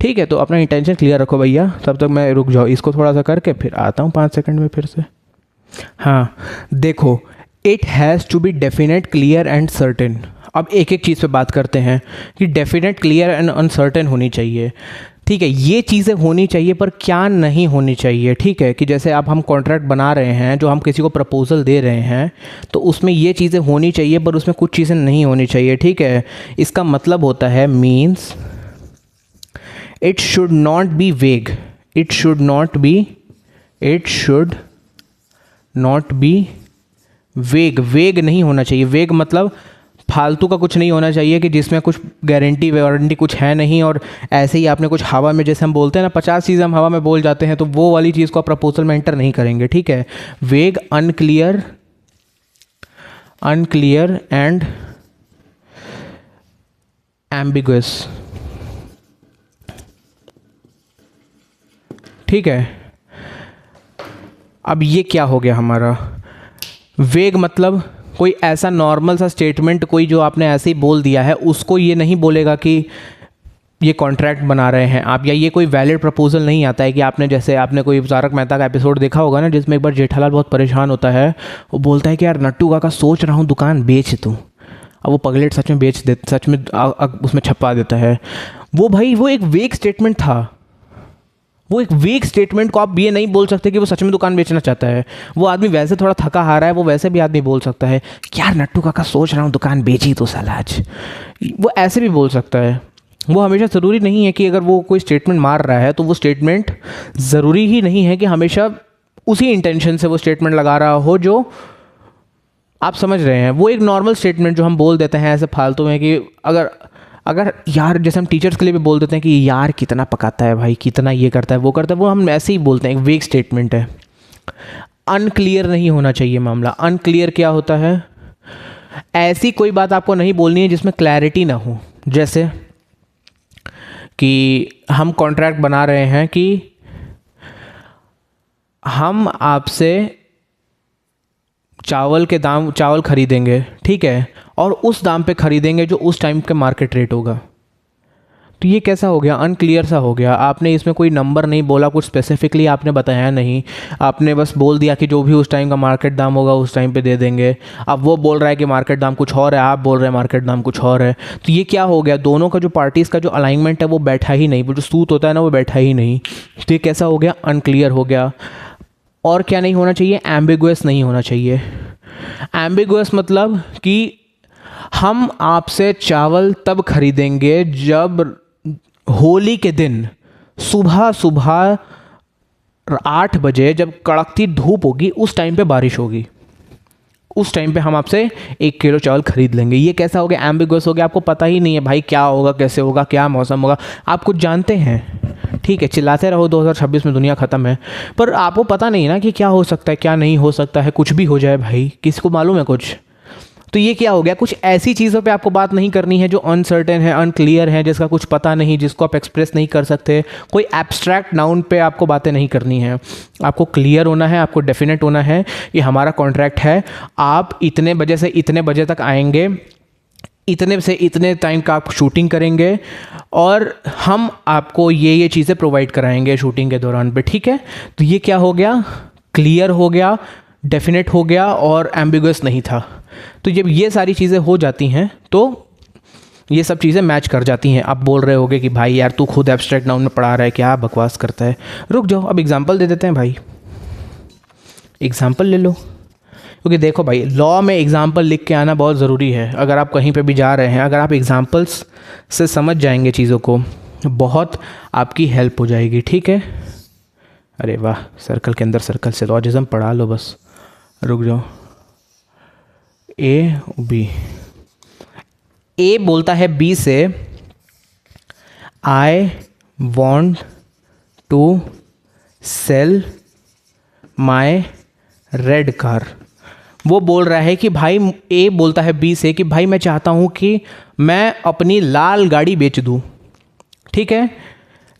[SPEAKER 1] ठीक है। तो अपना इंटेंशन क्लियर रखो भैया। तब तक मैं रुक जाओ, इसको थोड़ा सा करके फिर आता हूँ 5 सेकंड में फिर से। हाँ देखो, it has to be definite, clear and certain. अब एक एक चीज़ पे बात करते हैं कि डेफिनेट, क्लियर एंड अनसर्टेन होनी चाहिए। ठीक है, ये चीज़ें होनी चाहिए, पर क्या नहीं होनी चाहिए, ठीक है, कि जैसे अब हम कॉन्ट्रैक्ट बना रहे हैं, जो हम किसी को प्रपोजल दे रहे हैं, तो उसमें ये चीज़ें होनी चाहिए पर उसमें कुछ चीज़ें नहीं होनी चाहिए, ठीक है। इसका मतलब होता है means it should not be वेग, इट शुड नॉट बी वेग, वेग नहीं होना चाहिए। वेग मतलब फालतू का कुछ नहीं होना चाहिए कि जिसमें कुछ गारंटी वारंटी कुछ है नहीं, और ऐसे ही आपने कुछ हवा में, जैसे हम बोलते हैं ना 50 चीज़ें हम हवा में बोल जाते हैं, तो वो वाली चीज़ को आप प्रपोजल में एंटर नहीं करेंगे, ठीक है। वेग, अनक्लियर एंड एम्बिगुअस, ठीक है। अब ये क्या हो गया हमारा, वेग मतलब कोई ऐसा नॉर्मल सा स्टेटमेंट, कोई जो आपने ऐसे ही बोल दिया है, उसको ये नहीं बोलेगा कि ये कॉन्ट्रैक्ट बना रहे हैं आप, या ये कोई वैलिड प्रपोजल नहीं आता है कि आपने, जैसे आपने कोई तारक मेहता का एपिसोड देखा होगा ना, जिसमें एक बार जेठालाल बहुत परेशान होता है, वो बोलता है कि यार नट्टू काका सोच रहा हूँ दुकान बेच दूँ, अब वो पगलेट सच में बेच दे, सच में उसमें छपवा देता है। वो भाई वो एक वेग स्टेटमेंट था, वो एक वीक स्टेटमेंट को आप ये नहीं बोल सकते कि वो सच में दुकान बेचना चाहता है। वो आदमी वैसे थोड़ा थका हारा है, वो वैसे भी आदमी बोल सकता है कि यार नट्टू काका सोच रहा हूँ दुकान बेची तो साला आज, वो ऐसे भी बोल सकता है। वो हमेशा ज़रूरी नहीं है कि अगर वो कोई स्टेटमेंट मार रहा है तो वो स्टेटमेंट ज़रूरी ही नहीं है कि हमेशा उसी इंटेंशन से वो स्टेटमेंट लगा रहा हो जो आप समझ रहे हैं। वो एक नॉर्मल स्टेटमेंट जो हम बोल देते हैं ऐसे फालतू में, कि अगर यार, जैसे हम टीचर्स के लिए भी बोल देते हैं कि यार कितना पकाता है भाई, कितना ये करता है वो करता है, वो हम ऐसे ही बोलते हैं, एक वेग स्टेटमेंट है। अनक्लियर नहीं होना चाहिए मामला। अनक्लियर क्या होता है, ऐसी कोई बात आपको नहीं बोलनी है जिसमें क्लैरिटी ना हो। जैसे कि हम कॉन्ट्रैक्ट बना रहे हैं कि हम आपसे चावल खरीदेंगे, ठीक है, और उस दाम पे खरीदेंगे जो उस टाइम का मार्केट रेट होगा। तो ये कैसा हो गया, अनक्लियर सा हो गया। आपने इसमें कोई नंबर नहीं बोला, कुछ स्पेसिफिकली आपने बताया नहीं, आपने बस बोल दिया कि जो भी उस टाइम का मार्केट दाम होगा उस टाइम पे दे देंगे। अब वो बोल रहा है कि मार्केट दाम कुछ और है, आप बोल रहे हैं मार्केट दाम कुछ और है। तो ये क्या हो गया, दोनों का जो पार्टीज़ का जो अलाइनमेंट है वो बैठा ही नहीं, वो जो सूत होता है ना वो बैठा ही नहीं। तो ये कैसा हो गया, अनक्लियर हो गया। और क्या नहीं होना चाहिए, एम्बिगुअस नहीं होना चाहिए। एम्बिगुअस मतलब कि हम आपसे चावल तब खरीदेंगे जब होली के दिन सुबह सुबह 8 बजे जब कड़कती धूप होगी उस टाइम पे बारिश होगी, उस टाइम पे हम आपसे 1 किलो चावल खरीद लेंगे। ये कैसा हो गया, एम्बिगुअस हो गया। आपको पता ही नहीं है भाई क्या होगा, कैसे होगा, क्या मौसम होगा। आप कुछ जानते हैं, ठीक है, चिल्लाते रहो 2026 में दुनिया ख़त्म है, पर आपको पता नहीं ना कि क्या हो सकता है, क्या नहीं हो सकता है। कुछ भी हो जाए भाई, किसी को मालूम है कुछ। तो ये क्या हो गया, कुछ ऐसी चीज़ों पे आपको बात नहीं करनी है जो अनसर्टेन है, अनक्लियर है, जिसका कुछ पता नहीं, जिसको आप एक्सप्रेस नहीं कर सकते। कोई एब्स्ट्रैक्ट नाउन पे आपको बातें नहीं करनी है। आपको क्लियर होना है, आपको डेफिनेट होना है। ये हमारा कॉन्ट्रैक्ट है, आप इतने बजे से इतने बजे तक आएंगे, इतने से इतने टाइम का आप शूटिंग करेंगे, और हम आपको ये चीज़ें प्रोवाइड कराएंगे शूटिंग के दौरान पे, ठीक है। तो ये क्या हो गया, क्लियर हो गया, डेफिनेट हो गया, और एम्बिगुअस नहीं था। तो जब ये सारी चीज़ें हो जाती हैं तो ये सब चीज़ें मैच कर जाती हैं। आप बोल रहे होगे कि भाई यार तू खुद एब्स्ट्रैक्ट नाउन में पढ़ा रहा है, क्या बकवास करता है। रुक जाओ, अब एग्जांपल दे देते हैं भाई, एग्जांपल ले लो। क्योंकि देखो भाई, लॉ में एग्जांपल लिख के आना बहुत ज़रूरी है। अगर आप कहीं पे भी जा रहे हैं, अगर आप एग्जांपल्स से समझ जाएंगे चीज़ों को, बहुत आपकी हेल्प हो जाएगी, ठीक है। अरे वाह, सर्कल के अंदर सर्कल से लॉजिज्म पढ़ा लो बस। रुक जाओ, ए बी, ए बोलता है बी से I want to sell my red car. वो बोल रहा है कि भाई, ए बोलता है बी से कि भाई मैं चाहता हूँ कि मैं अपनी लाल गाड़ी बेच दूँ, ठीक है।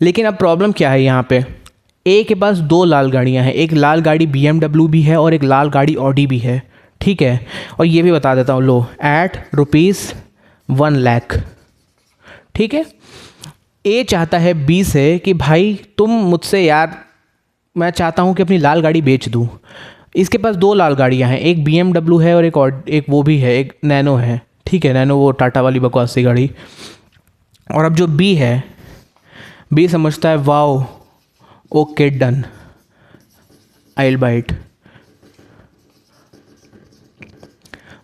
[SPEAKER 1] लेकिन अब प्रॉब्लम क्या है यहाँ पे, ए के पास 2 लाल गाड़ियाँ हैं, एक लाल गाड़ी BMW भी है और एक लाल गाड़ी ऑडी भी है, ठीक है। और ये भी बता देता हूँ, लो, एट ₹1 लाख, ठीक है। ए चाहता है बी से कि भाई तुम मुझसे, यार मैं चाहता हूँ कि अपनी लाल गाड़ी बेच दूँ। इसके पास 2 लाल गाड़ियाँ हैं, एक BMW है और एक वो भी है, एक नैनो है, ठीक है। नैनो वो टाटा वाली बकवास सी गाड़ी। और अब जो बी है बी समझता है wow, okay done, I will buy it.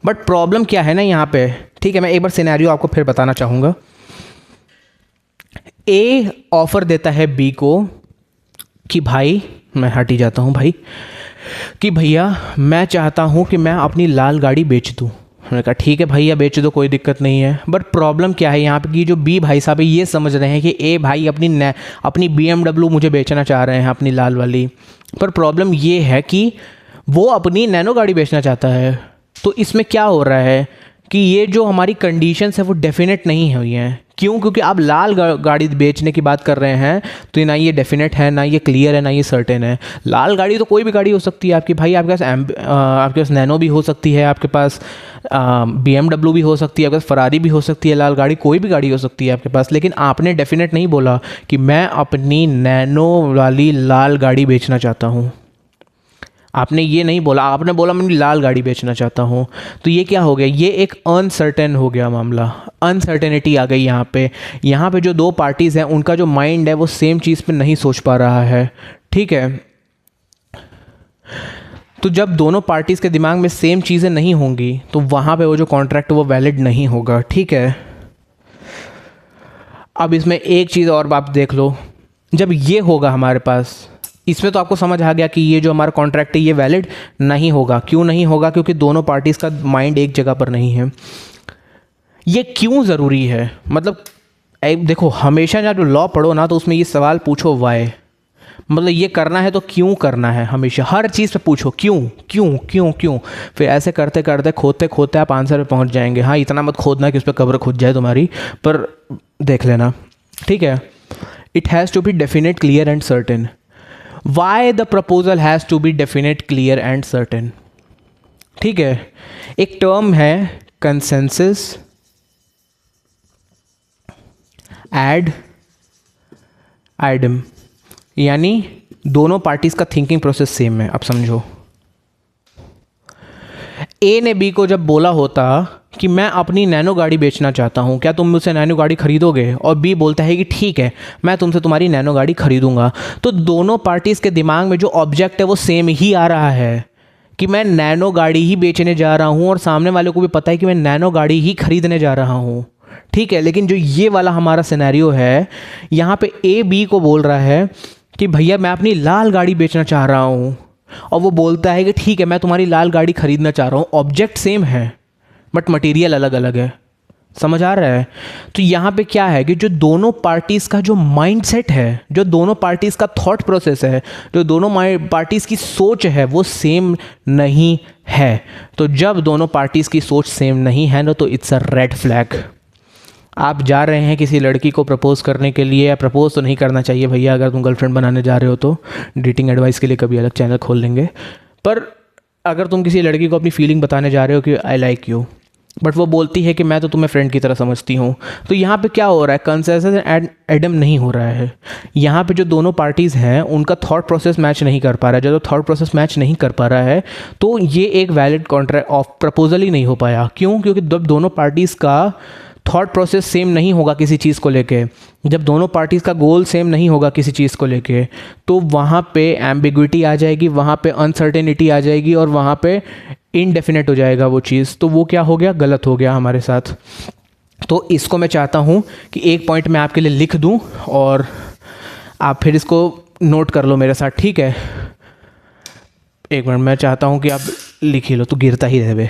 [SPEAKER 1] But problem क्या है ना यहाँ पे, ठीक है, मैं एक बार सिनेरियो आपको फिर बताना चाहूँगा। ए ऑफर देता है बी को कि भाई, मैं हट ही जाता हूँ भाई, कि भैया मैं चाहता हूँ कि मैं अपनी लाल गाड़ी बेच दूँ। मैंने कहा ठीक है भैया बेच दो, कोई दिक्कत नहीं है। बट प्रॉब्लम क्या है यहाँ पे कि जो बी भाई साहब है ये समझ रहे हैं कि ए भाई अपनी BMW मुझे बेचना चाह रहे हैं, अपनी लाल वाली। पर प्रॉब्लम ये है कि वो अपनी नैनो गाड़ी बेचना चाहता है। तो इसमें क्या हो रहा है कि ये जो हमारी कंडीशंस है वो डेफिनेट नहीं हुई हैं। क्यों? क्योंकि आप लाल गाड़ी बेचने की बात कर रहे हैं, तो ना ये डेफिनेट है, ना ये क्लियर है, ना ये सर्टेन है। लाल गाड़ी तो कोई भी गाड़ी हो सकती है आपकी भाई, आपके पास नैनो भी हो सकती है, आपके पास BMW भी हो सकती है, आपके पास फरारी भी हो सकती है, लाल गाड़ी कोई भी गाड़ी हो सकती है आपके पास। लेकिन आपने डेफिनेट नहीं बोला कि मैं अपनी नैनो वाली लाल गाड़ी बेचना चाहता हूँ। आपने ये नहीं बोला, आपने बोला मैं लाल गाड़ी बेचना चाहता हूँ। तो ये क्या हो गया, ये एक अनसर्टेन हो गया मामला, अनसर्टेनिटी आ गई यहाँ पे। यहाँ पे जो दो पार्टीज़ हैं उनका जो माइंड है वो सेम चीज़ पे नहीं सोच पा रहा है, ठीक है। तो जब दोनों पार्टीज़ के दिमाग में सेम चीज़ें नहीं होंगी तो वहाँ पे वो जो कॉन्ट्रैक्ट वो वैलिड नहीं होगा, ठीक है। अब इसमें एक चीज़ और आप देख लो, जब ये होगा हमारे पास, इसमें तो आपको समझ आ गया कि ये जो हमारा कॉन्ट्रैक्ट है ये वैलिड नहीं होगा। क्यों नहीं होगा? क्योंकि दोनों पार्टीज़ का माइंड एक जगह पर नहीं है। ये क्यों ज़रूरी है? मतलब देखो, हमेशा जब लॉ पढ़ो ना तो उसमें ये सवाल पूछो वाई, मतलब ये करना है तो क्यों करना है। हमेशा हर चीज़ पे पूछो क्यों क्यों क्यों क्यों। फिर ऐसे करते करते खोदते खोदते आप आंसर पे पहुंच जाएंगे। हाँ, इतना मत खोदना कि उस पर कब्र खुद जाए तुम्हारी, पर देख लेना, ठीक है। It has to be definite, clear and certain. Why the proposal has to be definite, clear and certain? ठीक है, एक टर्म है कंसेंसस एड आइडम, यानी दोनों पार्टीज का थिंकिंग प्रोसेस सेम है। अब समझो, ए ने बी को जब बोला होता कि मैं अपनी नैनो गाड़ी बेचना चाहता हूँ, क्या तुम मुझसे नैनो गाड़ी खरीदोगे? और बी बोलता है कि ठीक है, मैं तुमसे तुम्हारी नैनो गाड़ी खरीदूंगा। तो दोनों पार्टीज़ के दिमाग में जो ऑब्जेक्ट है वो सेम ही आ रहा है कि मैं नैनो गाड़ी ही बेचने जा रहा हूँ, और सामने वाले को भी पता है कि मैं नैनो गाड़ी ही खरीदने जा रहा हूँ, ठीक है। लेकिन जो ये वाला हमारा सिनेरियो है, यहाँ पे ए बी को बोल रहा है कि भैया मैं अपनी लाल गाड़ी बेचना चाह रहा हूँ, और वो बोलता है कि ठीक है मैं तुम्हारी लाल गाड़ी खरीदना चाह रहा हूँ। ऑब्जेक्ट सेम है बट मटेरियल अलग अलग है। समझ आ रहा है? तो यहाँ पे क्या है कि जो दोनों पार्टीज़ का जो माइंडसेट है, जो दोनों पार्टीज़ का थॉट प्रोसेस है, जो दोनों पार्टीज़ की सोच है वो सेम नहीं है। तो जब दोनों पार्टीज़ की सोच सेम नहीं है ना, तो इट्स अ रेड फ्लैग। आप जा रहे हैं किसी लड़की को प्रपोज़ करने के लिए, या प्रपोज़ तो नहीं करना चाहिए भैया, अगर तुम गर्लफ्रेंड बनाने जा रहे हो तो डेटिंग एडवाइस के लिए कभी अलग चैनल खोल लेंगे। पर अगर तुम किसी लड़की को अपनी फीलिंग बताने जा रहे हो कि आई लाइक यू, बट वो बोलती है कि मैं तो तुम्हें फ्रेंड की तरह समझती हूँ, तो यहाँ पे क्या हो रहा है, कंसेंसस एंड एडम नहीं हो रहा है। यहाँ पे जो दोनों पार्टीज़ हैं उनका थॉट प्रोसेस मैच नहीं कर पा रहा है। जब थॉट प्रोसेस मैच नहीं कर पा रहा है तो ये एक वैलिड कॉन्ट्रैक्ट ऑफ प्रपोजल ही नहीं हो पाया। क्यों? क्योंकि जब दोनों पार्टीज़ का थॉट प्रोसेस सेम नहीं होगा किसी चीज़ को लेके, जब दोनों पार्टीज़ का गोल सेम नहीं होगा किसी चीज़ को लेके, तो वहाँ पे एम्बिग्विटी आ जाएगी, वहाँ पे अनसर्टेनिटी आ जाएगी, और वहाँ पे इनडेफिनेट हो जाएगा वो चीज़। तो वो क्या हो गया, गलत हो गया हमारे साथ। तो इसको मैं चाहता हूँ कि एक पॉइंट मैं आपके लिए लिख दूँ और आप फिर इसको नोट कर लो मेरे साथ, ठीक है। एक मिनट, मैं चाहता हूँ कि आप लिख ही लो, तो गिरता ही रहे,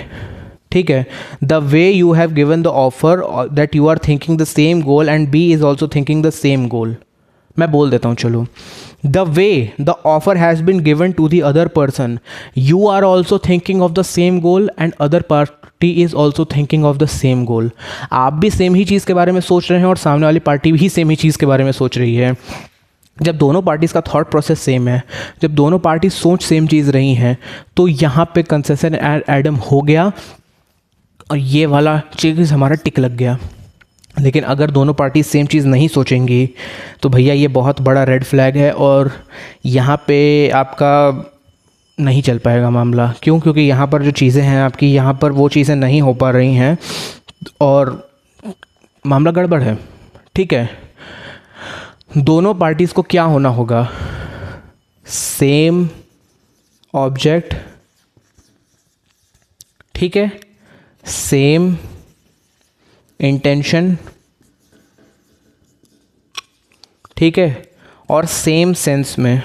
[SPEAKER 1] ठीक है। The way you have given the offer that you are thinking the same goal and B is also thinking the same goal. मैं बोल देता हूँ, चलो। The way the offer has been given to the other person, you are also thinking of the same goal and other party is also thinking of the same goal. आप भी same ही चीज़ के बारे में सोच रहे हैं और सामने वाली पार्टी भी सेम ही चीज़ के बारे में सोच रही है। जब दोनों पार्टीज़ का थॉट प्रोसेस सेम है, जब दोनों पार्टी सोच सेम चीज़ रही हैं, तो यहाँ पे कंसेशन एडम हो गया और ये वाला चीज़ हमारा टिक लग गया। लेकिन अगर दोनों पार्टी सेम चीज़ नहीं सोचेंगी तो भैया ये बहुत बड़ा रेड फ्लैग है, और यहाँ पे आपका नहीं चल पाएगा मामला। क्यों? क्योंकि यहाँ पर जो चीज़ें हैं आपकी, यहाँ पर वो चीज़ें नहीं हो पा रही हैं और मामला गड़बड़ है, ठीक है। दोनों पार्टीज़ को क्या होना होगा, सेम ऑब्जेक्ट, ठीक है, सेम इंटेंशन, ठीक है, और सेम सेंस में,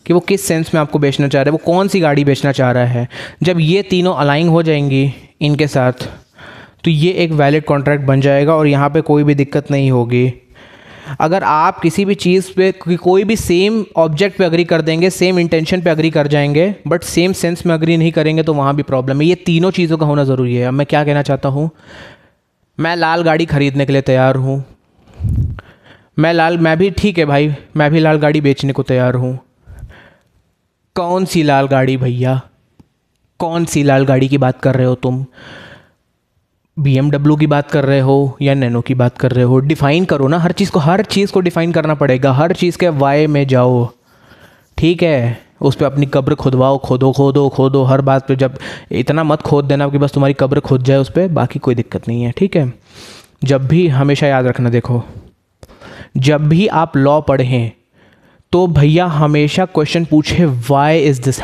[SPEAKER 1] कि वो किस सेंस में आपको बेचना चाह रहा है, वो कौन सी गाड़ी बेचना चाह रहा है। जब ये तीनों अलाइन हो जाएंगी इनके साथ तो ये एक वैलिड कॉन्ट्रैक्ट बन जाएगा और यहाँ पे कोई भी दिक्कत नहीं होगी। अगर आप किसी भी चीज़ पे कोई भी सेम ऑब्जेक्ट पे अग्री कर देंगे, सेम इंटेंशन पे अग्री कर जाएंगे, बट सेम सेंस में अग्री नहीं करेंगे तो वहाँ भी प्रॉब्लम है। ये तीनों चीज़ों का होना ज़रूरी है। अब मैं क्या कहना चाहता हूँ, मैं लाल गाड़ी खरीदने के लिए तैयार हूँ, मैं भी ठीक है भाई, मैं भी लाल गाड़ी बेचने को तैयार हूँ। कौन सी लाल गाड़ी भैया, कौन सी लाल गाड़ी की बात कर रहे हो तुम? BMW की बात कर रहे हो या नैनो की बात कर रहे हो? डिफ़ाइन करो ना, हर चीज़ को डिफ़ाइन करना पड़ेगा। हर चीज़ के वाई में जाओ, ठीक है, उस पर अपनी कब्र खुदवाओ, खोदो हर बात पे। जब इतना मत खोद देना कि बस तुम्हारी कब्र खुद जाए उस पर, बाकी कोई दिक्कत नहीं है, ठीक है। जब भी हमेशा याद रखना, देखो जब भी आप लॉ पढ़ें तो भैया हमेशा क्वेश्चन पूछे वाई इज़ दिस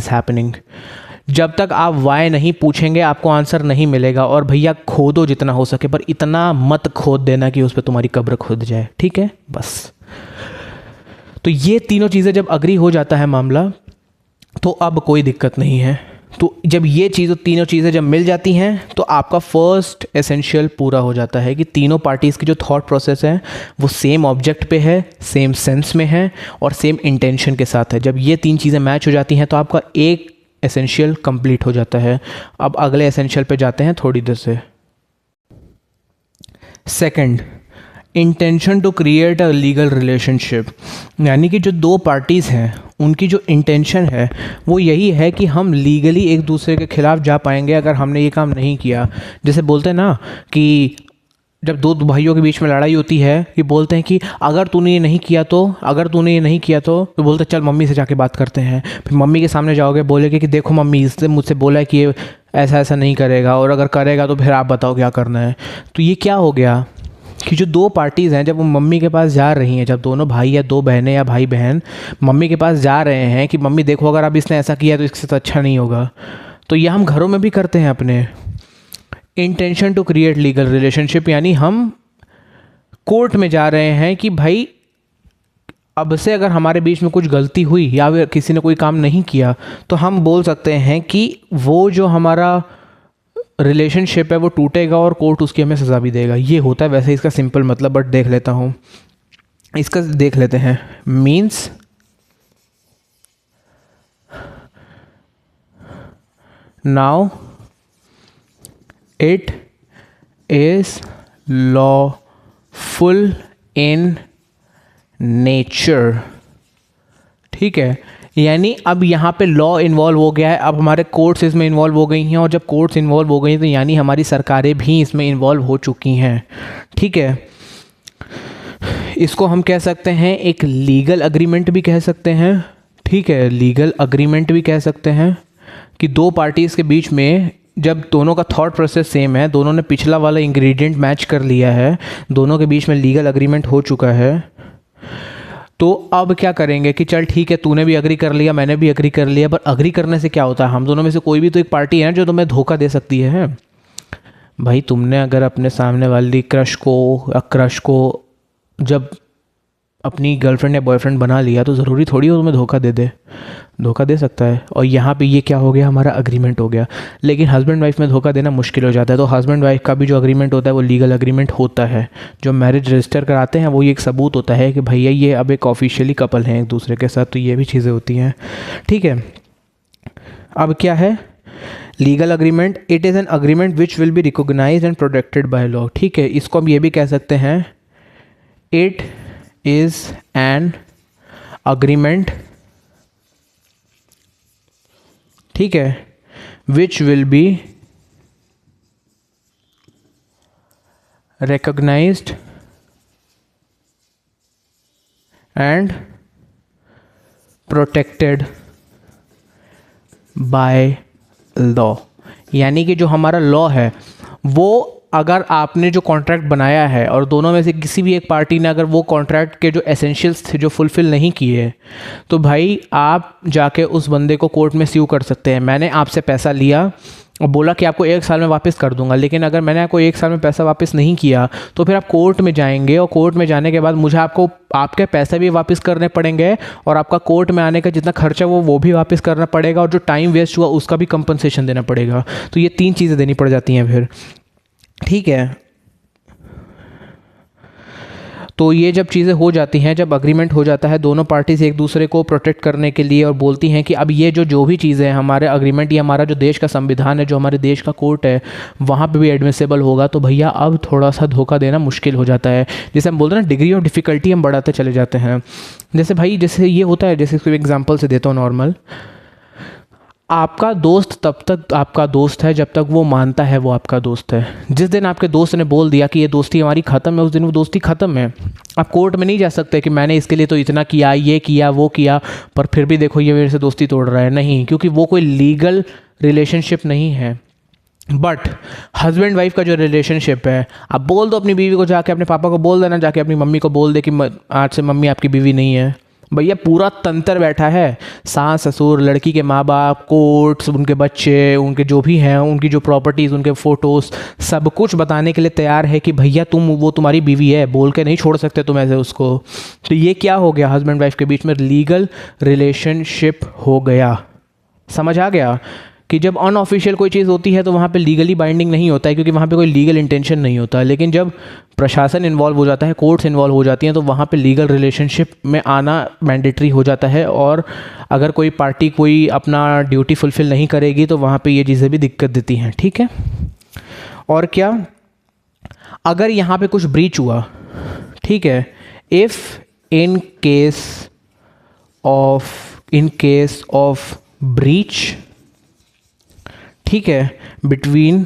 [SPEAKER 1] हैपनिंग। जब तक आप वाई नहीं पूछेंगे आपको आंसर नहीं मिलेगा। और भैया खोदो जितना हो सके, पर इतना मत खोद देना कि उस पर तुम्हारी कब्र खुद जाए, ठीक है, बस। तो ये तीनों चीज़ें जब अग्री हो जाता है मामला, तो अब कोई दिक्कत नहीं है। तो जब ये तीनों चीज़ें जब मिल जाती हैं तो आपका फर्स्ट एसेंशियल पूरा हो जाता है कि तीनों पार्टीज़ की जो थॉट प्रोसेस है वो सेम ऑब्जेक्ट पे है, सेम सेंस में है और सेम इंटेंशन के साथ है। जब ये तीन चीज़ें मैच हो जाती हैं तो आपका एक एसेंशियल कंप्लीट हो जाता है। अब अगले एसेंशियल पे जाते हैं थोड़ी देर से। Second, intention to create a legal relationship, यानी कि जो दो पार्टीज़ हैं उनकी जो इंटेंशन है वो यही है कि हम लीगली एक दूसरे के खिलाफ जा पाएंगे अगर हमने ये काम नहीं किया। जैसे बोलते हैं ना कि जब दो भाइयों के बीच में लड़ाई होती है कि बोलते हैं कि अगर तूने ये नहीं किया तो बोलते चल मम्मी से जाके बात करते हैं। फिर मम्मी के सामने जाओगे, बोलेगे कि देखो मम्मी इसने मुझसे बोला है कि ये ऐसा ऐसा नहीं करेगा, और अगर करेगा तो फिर आप बताओ क्या करना है। तो ये क्या हो गया कि जो दो पार्टीज़ हैं जब वो मम्मी के पास जा रही हैं, जब दोनों भाई या दो बहनें या भाई बहन मम्मी के पास जा रहे हैं कि मम्मी देखो अगर अब इसने ऐसा किया तो इससे तो अच्छा नहीं होगा, तो ये हम घरों में भी करते हैं अपने। Intention to create legal relationship, यानी हम कोर्ट में जा रहे हैं कि भाई अब से अगर हमारे बीच में कुछ गलती हुई या फिर किसी ने कोई काम नहीं किया तो हम बोल सकते हैं कि वो जो हमारा रिलेशनशिप है वो टूटेगा और कोर्ट उसकी हमें सज़ा भी देगा। ये होता है वैसे इसका सिंपल मतलब, बट देख लेते हैं। Means now it is lawful in nature, ठीक है। यानी अब यहाँ पे लॉ इन्वॉल्व हो गया है, अब हमारे कोर्ट्स इसमें इन्वॉल्व हो गई हैं, और जब कोर्ट्स इन्वॉल्व हो गई तो यानी हमारी सरकारें भी इसमें इन्वॉल्व हो चुकी हैं, ठीक है। इसको हम कह सकते हैं एक लीगल अग्रीमेंट भी कह सकते हैं, ठीक है, लीगल अग्रीमेंट भी कह सकते हैं कि दो पार्टीज़ के बीच में जब दोनों का थॉट प्रोसेस सेम है, दोनों ने पिछला वाला इंग्रेडिएंट मैच कर लिया है, दोनों के बीच में लीगल अग्रीमेंट हो चुका है, तो अब क्या करेंगे कि चल ठीक है तूने भी अग्री कर लिया मैंने भी अग्री कर लिया। पर अग्री करने से क्या होता है, हम दोनों में से कोई भी तो एक पार्टी है ना जो तुम्हें धोखा दे सकती है। भाई तुमने अगर अपने सामने वाली क्रश को जब अपनी गर्लफ्रेंड या बॉयफ्रेंड बना लिया तो ज़रूरी थोड़ी हो तुम्हें धोखा दे सकता है। और यहाँ पे ये क्या हो गया, हमारा अग्रीमेंट हो गया। लेकिन हस्बैंड वाइफ में धोखा देना मुश्किल हो जाता है, तो हस्बैंड वाइफ का भी जो अग्रीमेंट होता है वो लीगल अग्रीमेंट होता है। जो मैरिज रजिस्टर कराते हैं वो ये एक सबूत होता है कि भैया ये अब एक ऑफिशियली कपल हैं एक दूसरे के साथ, तो ये भी चीज़ें होती हैं, ठीक है। अब क्या है legal agreement, it is an agreement which will be recognised and protected by law, ठीक है। इसको हम ये भी कह सकते हैं इट इज़ एन अग्रीमेंट, ठीक है, विच will B recognized and protected by law। यानी कि जो हमारा लॉ है वो अगर आपने जो कॉन्ट्रैक्ट बनाया है और दोनों में से किसी भी एक पार्टी ने अगर वो कॉन्ट्रैक्ट के जो एसेंशियल्स थे जो फुलफ़िल नहीं किए, तो भाई आप जाके उस बंदे को कोर्ट में स्यू कर सकते हैं। मैंने आपसे पैसा लिया और बोला कि आपको 1 साल में वापस कर दूंगा, लेकिन अगर मैंने आपको 1 साल में पैसा वापस नहीं किया तो फिर आप कोर्ट में जाएंगे और कोर्ट में जाने के बाद मुझे आपको आपके पैसे भी वापस करने पड़ेंगे और आपका कोर्ट में आने का जितना खर्चा वो भी वापस करना पड़ेगा और जो टाइम वेस्ट हुआ उसका भी कंपनसेशन देना पड़ेगा। तो ये 3 चीज़ें देनी पड़ जाती हैं फिर, ठीक है। तो ये जब चीज़ें हो जाती हैं, जब अग्रीमेंट हो जाता है दोनों पार्टीज एक दूसरे को प्रोटेक्ट करने के लिए और बोलती हैं कि अब ये जो भी चीज़ें हैं हमारे अग्रीमेंट, ये हमारा जो देश का संविधान है, जो हमारे देश का कोर्ट है, वहाँ पे भी एडमिसेबल होगा, तो भैया अब थोड़ा सा धोखा देना मुश्किल हो जाता है। जैसे हम बोलते हैं ना, डिग्री ऑफ डिफ़िकल्टी हम बढ़ाते चले जाते हैं। जैसे भाई जैसे ये होता है, जैसे कोई एग्जाम्पल से देता हूँ नॉर्मल, आपका दोस्त तब तक आपका दोस्त है जब तक वो मानता है वो आपका दोस्त है। जिस दिन आपके दोस्त ने बोल दिया कि ये दोस्ती हमारी ख़त्म है, उस दिन वो दोस्ती ख़त्म है। आप कोर्ट में नहीं जा सकते कि मैंने इसके लिए तो इतना किया, ये किया, वो किया, पर फिर भी देखो ये मेरे से दोस्ती तोड़ रहा है। नहीं, क्योंकि वो कोई लीगल रिलेशनशिप नहीं है। बट हस्बैंड वाइफ का जो रिलेशनशिप है, आप बोल दो अपनी बीवी को, जाके अपने पापा को बोल देना, जाके अपनी मम्मी को बोल दे कि आज से मम्मी आपकी बीवी नहीं है। भैया पूरा तंत्र बैठा है, सास ससुर, लड़की के माँ बाप, कोर्ट्स, उनके बच्चे, उनके जो भी हैं, उनकी जो प्रॉपर्टीज़, उनके फ़ोटोज़, सब कुछ बताने के लिए तैयार है कि भैया वो तुम्हारी बीवी है, बोल के नहीं छोड़ सकते तुम ऐसे उसको। तो ये क्या हो गया, हस्बैंड वाइफ के बीच में लीगल रिलेशनशिप हो गया। समझ आ गया कि जब अनऑफिशियल कोई चीज़ होती है तो वहाँ पे लीगली बाइंडिंग नहीं होता है, क्योंकि वहाँ पे कोई लीगल इंटेंशन नहीं होता। लेकिन जब प्रशासन इन्वॉल्व हो जाता है, कोर्ट्स इन्वॉल्व हो जाती हैं, तो वहाँ पे लीगल रिलेशनशिप में आना मैंडेटरी हो जाता है। और अगर कोई पार्टी कोई अपना ड्यूटी फुलफ़िल नहीं करेगी तो वहाँ पे ये चीज़ें भी दिक्कत देती हैं, ठीक है। और क्या, अगर यहाँ पे कुछ ब्रीच हुआ, ठीक है, if in case of breach, ठीक है, बिटवीन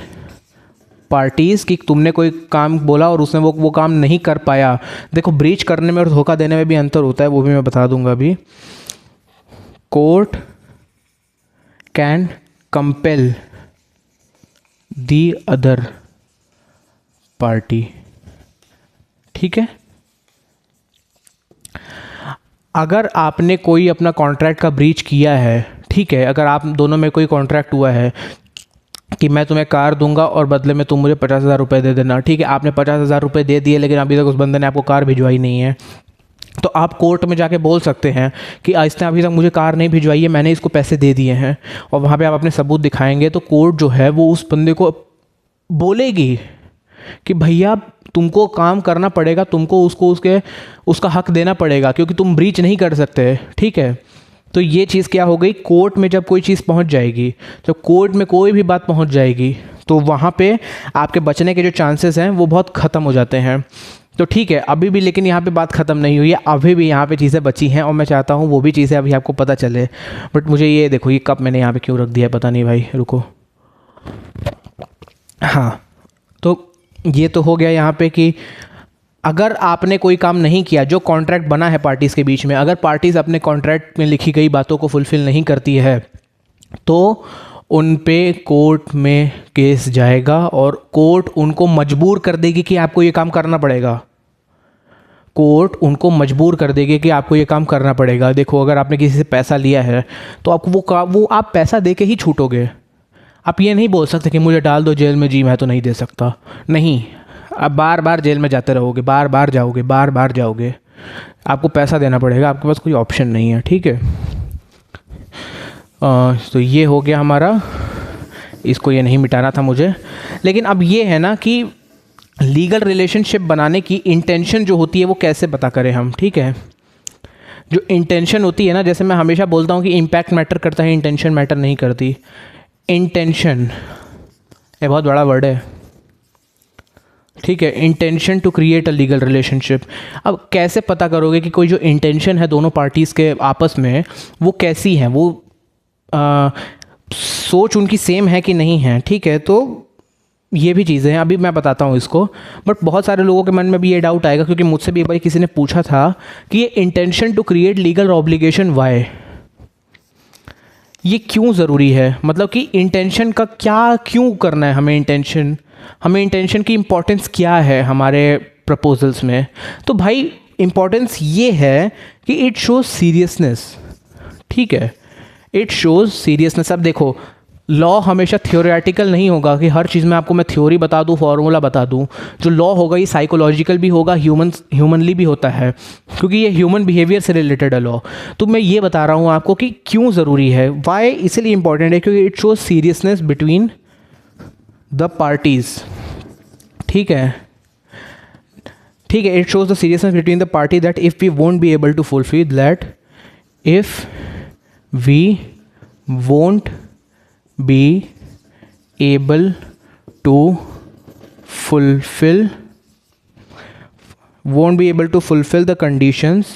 [SPEAKER 1] पार्टीज़, कि तुमने कोई काम बोला और उसने वो काम नहीं कर पाया। देखो ब्रीच करने में और धोखा देने में भी अंतर होता है, वो भी मैं बता दूंगा अभी। Court can compel the other party, ठीक है। अगर आपने कोई अपना कॉन्ट्रैक्ट का ब्रीच किया है, ठीक है, अगर आप दोनों में कोई कॉन्ट्रैक्ट हुआ है कि मैं तुम्हें कार दूंगा और बदले में तुम मुझे 50,000 रुपये दे देना, ठीक है, आपने 50,000 रुपये दे दिए, लेकिन अभी तक उस बंदे ने आपको कार भिजवाई नहीं है, तो आप कोर्ट में जाके बोल सकते हैं कि इसने अभी तक मुझे कार नहीं भिजवाई है, मैंने इसको पैसे दे दिए हैं। और वहाँ पे आप अपने सबूत दिखाएंगे तो कोर्ट जो है वो उस बंदे को बोलेगी कि भैया तुमको काम करना पड़ेगा, तुमको उसका हक देना पड़ेगा, क्योंकि तुम ब्रीच नहीं कर सकते, ठीक है। तो ये चीज़ क्या हो गई, कोर्ट में जब कोई चीज़ पहुंच जाएगी, जब कोर्ट में कोई भी बात पहुंच जाएगी, तो वहाँ पे आपके बचने के जो चांसेस हैं वो बहुत ख़त्म हो जाते हैं। तो ठीक है, अभी भी लेकिन यहाँ पे बात ख़त्म नहीं हुई है, अभी भी यहाँ पे चीज़ें बची हैं और मैं चाहता हूँ वो भी चीज़ें अभी आपको पता चले। बट मुझे ये देखो, ये कप मैंने यहाँ पे क्यों रख दिया है पता नहीं भाई, रुको। हाँ, तो ये तो हो गया यहाँ पे कि अगर आपने कोई काम नहीं किया, जो कॉन्ट्रैक्ट बना है पार्टीज़ के बीच में, अगर पार्टीज़ अपने कॉन्ट्रैक्ट में लिखी गई बातों को फुलफ़िल नहीं करती है तो उन पे कोर्ट में केस जाएगा और कोर्ट उनको मजबूर कर देगी कि आपको ये काम करना पड़ेगा। कोर्ट उनको मजबूर कर देगी कि आपको ये काम करना पड़ेगा। देखो, अगर आपने किसी से पैसा लिया है तो आपको वो आप पैसा दे के ही छूटोगे। आप ये नहीं बोल सकते कि मुझे डाल दो जेल में, जी मैं तो नहीं दे सकता। नहीं, आप बार बार जेल में जाते रहोगे, बार बार जाओगे, आपको पैसा देना पड़ेगा, आपके पास कोई ऑप्शन नहीं है, ठीक है। तो ये हो गया हमारा, इसको ये नहीं मिटाना था मुझे। लेकिन अब ये है ना कि लीगल रिलेशनशिप बनाने की इंटेंशन जो होती है वो कैसे पता करें हम, ठीक है। जो इंटेंशन होती है ना, जैसे मैं हमेशा बोलता हूँ कि इम्पैक्ट मैटर करता है, इंटेंशन मैटर नहीं करती। इंटेंशन ये बहुत बड़ा वर्ड है, ठीक है। Intention to create a legal relationship. अब कैसे पता करोगे कि कोई जो इंटेंशन है दोनों पार्टीज़ के आपस में वो कैसी है, वो सोच उनकी सेम है कि नहीं है, ठीक है। तो ये भी चीज़ें हैं, अभी मैं बताता हूँ इसको। बट बहुत सारे लोगों के मन में भी ये डाउट आएगा, क्योंकि मुझसे भी एक बार किसी ने पूछा था कि ये intention to create legal obligation why, ये क्यों ज़रूरी है, मतलब कि इंटेंशन का क्या क्यों करना है हमें इंटेंशन, हमें इंटेंशन की इम्पोर्टेंस क्या है हमारे प्रपोजल्स में, तो भाई इम्पोर्टेंस ये है कि इट शोज सीरियसनेस, ठीक है, इट शोज सीरियसनेस। अब देखो लॉ हमेशा थियोरेटिकल नहीं होगा कि हर चीज़ में आपको मैं थ्योरी बता दूं, फॉर्मूला बता दूं। जो लॉ होगा ये साइकोलॉजिकल भी होगा, ह्यूमनली भी होता है, क्योंकि ये ह्यूमन बिहेवियर से रिलेटेड है लॉ। तो मैं ये बता रहा हूँ आपको कि क्यों ज़रूरी है, वाई इसलिए इंपॉर्टेंट है क्योंकि it shows seriousness between the parties, ठीक है, ठीक है। It shows the seriousness between the party that if we won't be able to fulfil that, if we won't be able to fulfill, won't be able to fulfill the conditions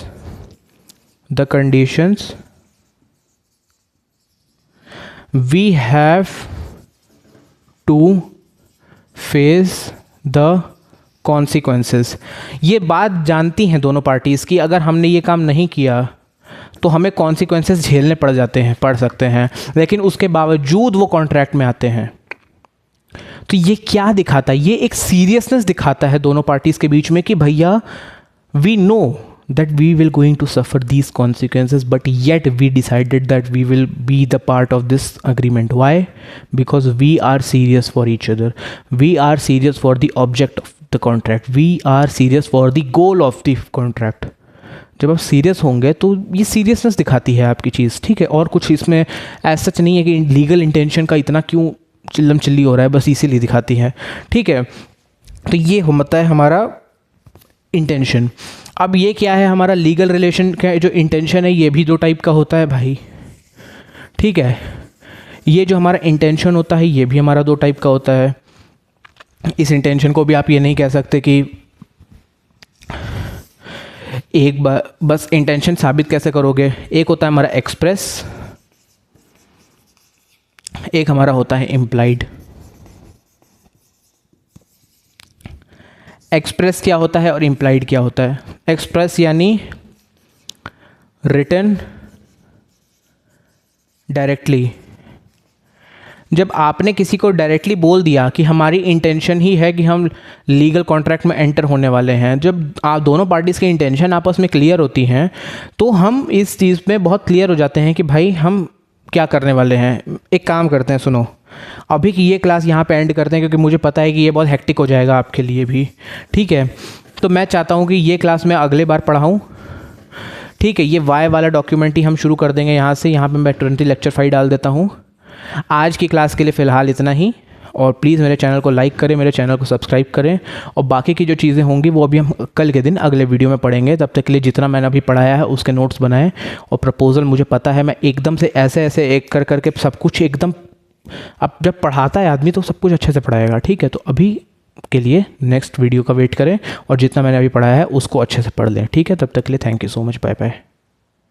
[SPEAKER 1] we have to face the consequences। ये बात जानती हैं दोनों parties की अगर हमने ये काम नहीं किया तो हमें कॉन्सिक्वेंसेस झेलने पड़ सकते हैं, लेकिन उसके बावजूद वो कॉन्ट्रैक्ट में आते हैं। तो ये क्या दिखाता है, ये एक सीरियसनेस दिखाता है दोनों पार्टीज़ के बीच में कि भैया we know that we will going to suffer these consequences but yet we decided that we will be the part of this agreement. Why? Because we are serious for each other, we are serious for the object of the contract, we are serious for the goal of the contract. जब आप serious होंगे तो ये seriousness दिखाती है आपकी चीज़, ठीक है। और कुछ इसमें ऐसा सच नहीं है कि लीगल इंटेंशन का इतना क्यों चिल्लम चिल्ली हो रहा है, बस इसीलिए दिखाती है, ठीक है। तो ये होता है हमारा इंटेंशन। अब ये क्या है, हमारा लीगल रिलेशन का जो इंटेंशन है ये भी दो टाइप का होता है भाई, ठीक है। ये जो हमारा इंटेंशन होता है ये भी हमारा दो टाइप का होता है। इस इंटेंशन को भी आप ये नहीं कह सकते कि एक बार बस इंटेंशन साबित कैसे करोगे। एक होता है हमारा एक्सप्रेस, एक हमारा होता है इम्प्लाइड। एक्सप्रेस क्या होता है और इम्प्लाइड क्या होता है? एक्सप्रेस यानी रिटन डायरेक्टली, जब आपने किसी को डायरेक्टली बोल दिया कि हमारी इंटेंशन ही है कि हम लीगल कॉन्ट्रैक्ट में एंटर होने वाले हैं, जब आप दोनों पार्टीज़ की इंटेंशन आपस में क्लियर होती हैं तो हम इस चीज़ में बहुत क्लियर हो जाते हैं कि भाई हम क्या करने वाले हैं। एक काम करते हैं, सुनो, अभी की ये क्लास यहाँ पे एंड करते हैं क्योंकि मुझे पता है कि ये बहुत हेक्टिक हो जाएगा आपके लिए भी, ठीक है। तो मैं चाहता हूँ कि ये क्लास मैं अगले बार पढ़ाऊँ, ठीक है। ये वाई वाला डॉक्यूमेंट ही हम शुरू कर देंगे यहाँ से। यहाँ पे मैं 20 लेक्चर फाइल डाल देता हूँ। आज की क्लास के लिए फ़िलहाल इतना ही, और प्लीज़ मेरे चैनल को लाइक करें, मेरे चैनल को सब्सक्राइब करें, और बाकी की जो चीज़ें होंगी वो अभी हम कल के दिन अगले वीडियो में पढ़ेंगे। तब तक के लिए जितना मैंने अभी पढ़ाया है उसके नोट्स बनाएं, और प्रपोजल मुझे पता है मैं एकदम से ऐसे एक करके सब कुछ एकदम, अब जब पढ़ाता है आदमी तो सब कुछ अच्छे से पढ़ाएगा, ठीक है। तो अभी के लिए नेक्स्ट वीडियो का वेट करें और जितना मैंने अभी पढ़ाया है उसको अच्छे से पढ़ लें, ठीक है। तब तक के लिए thank you so much, bye bye.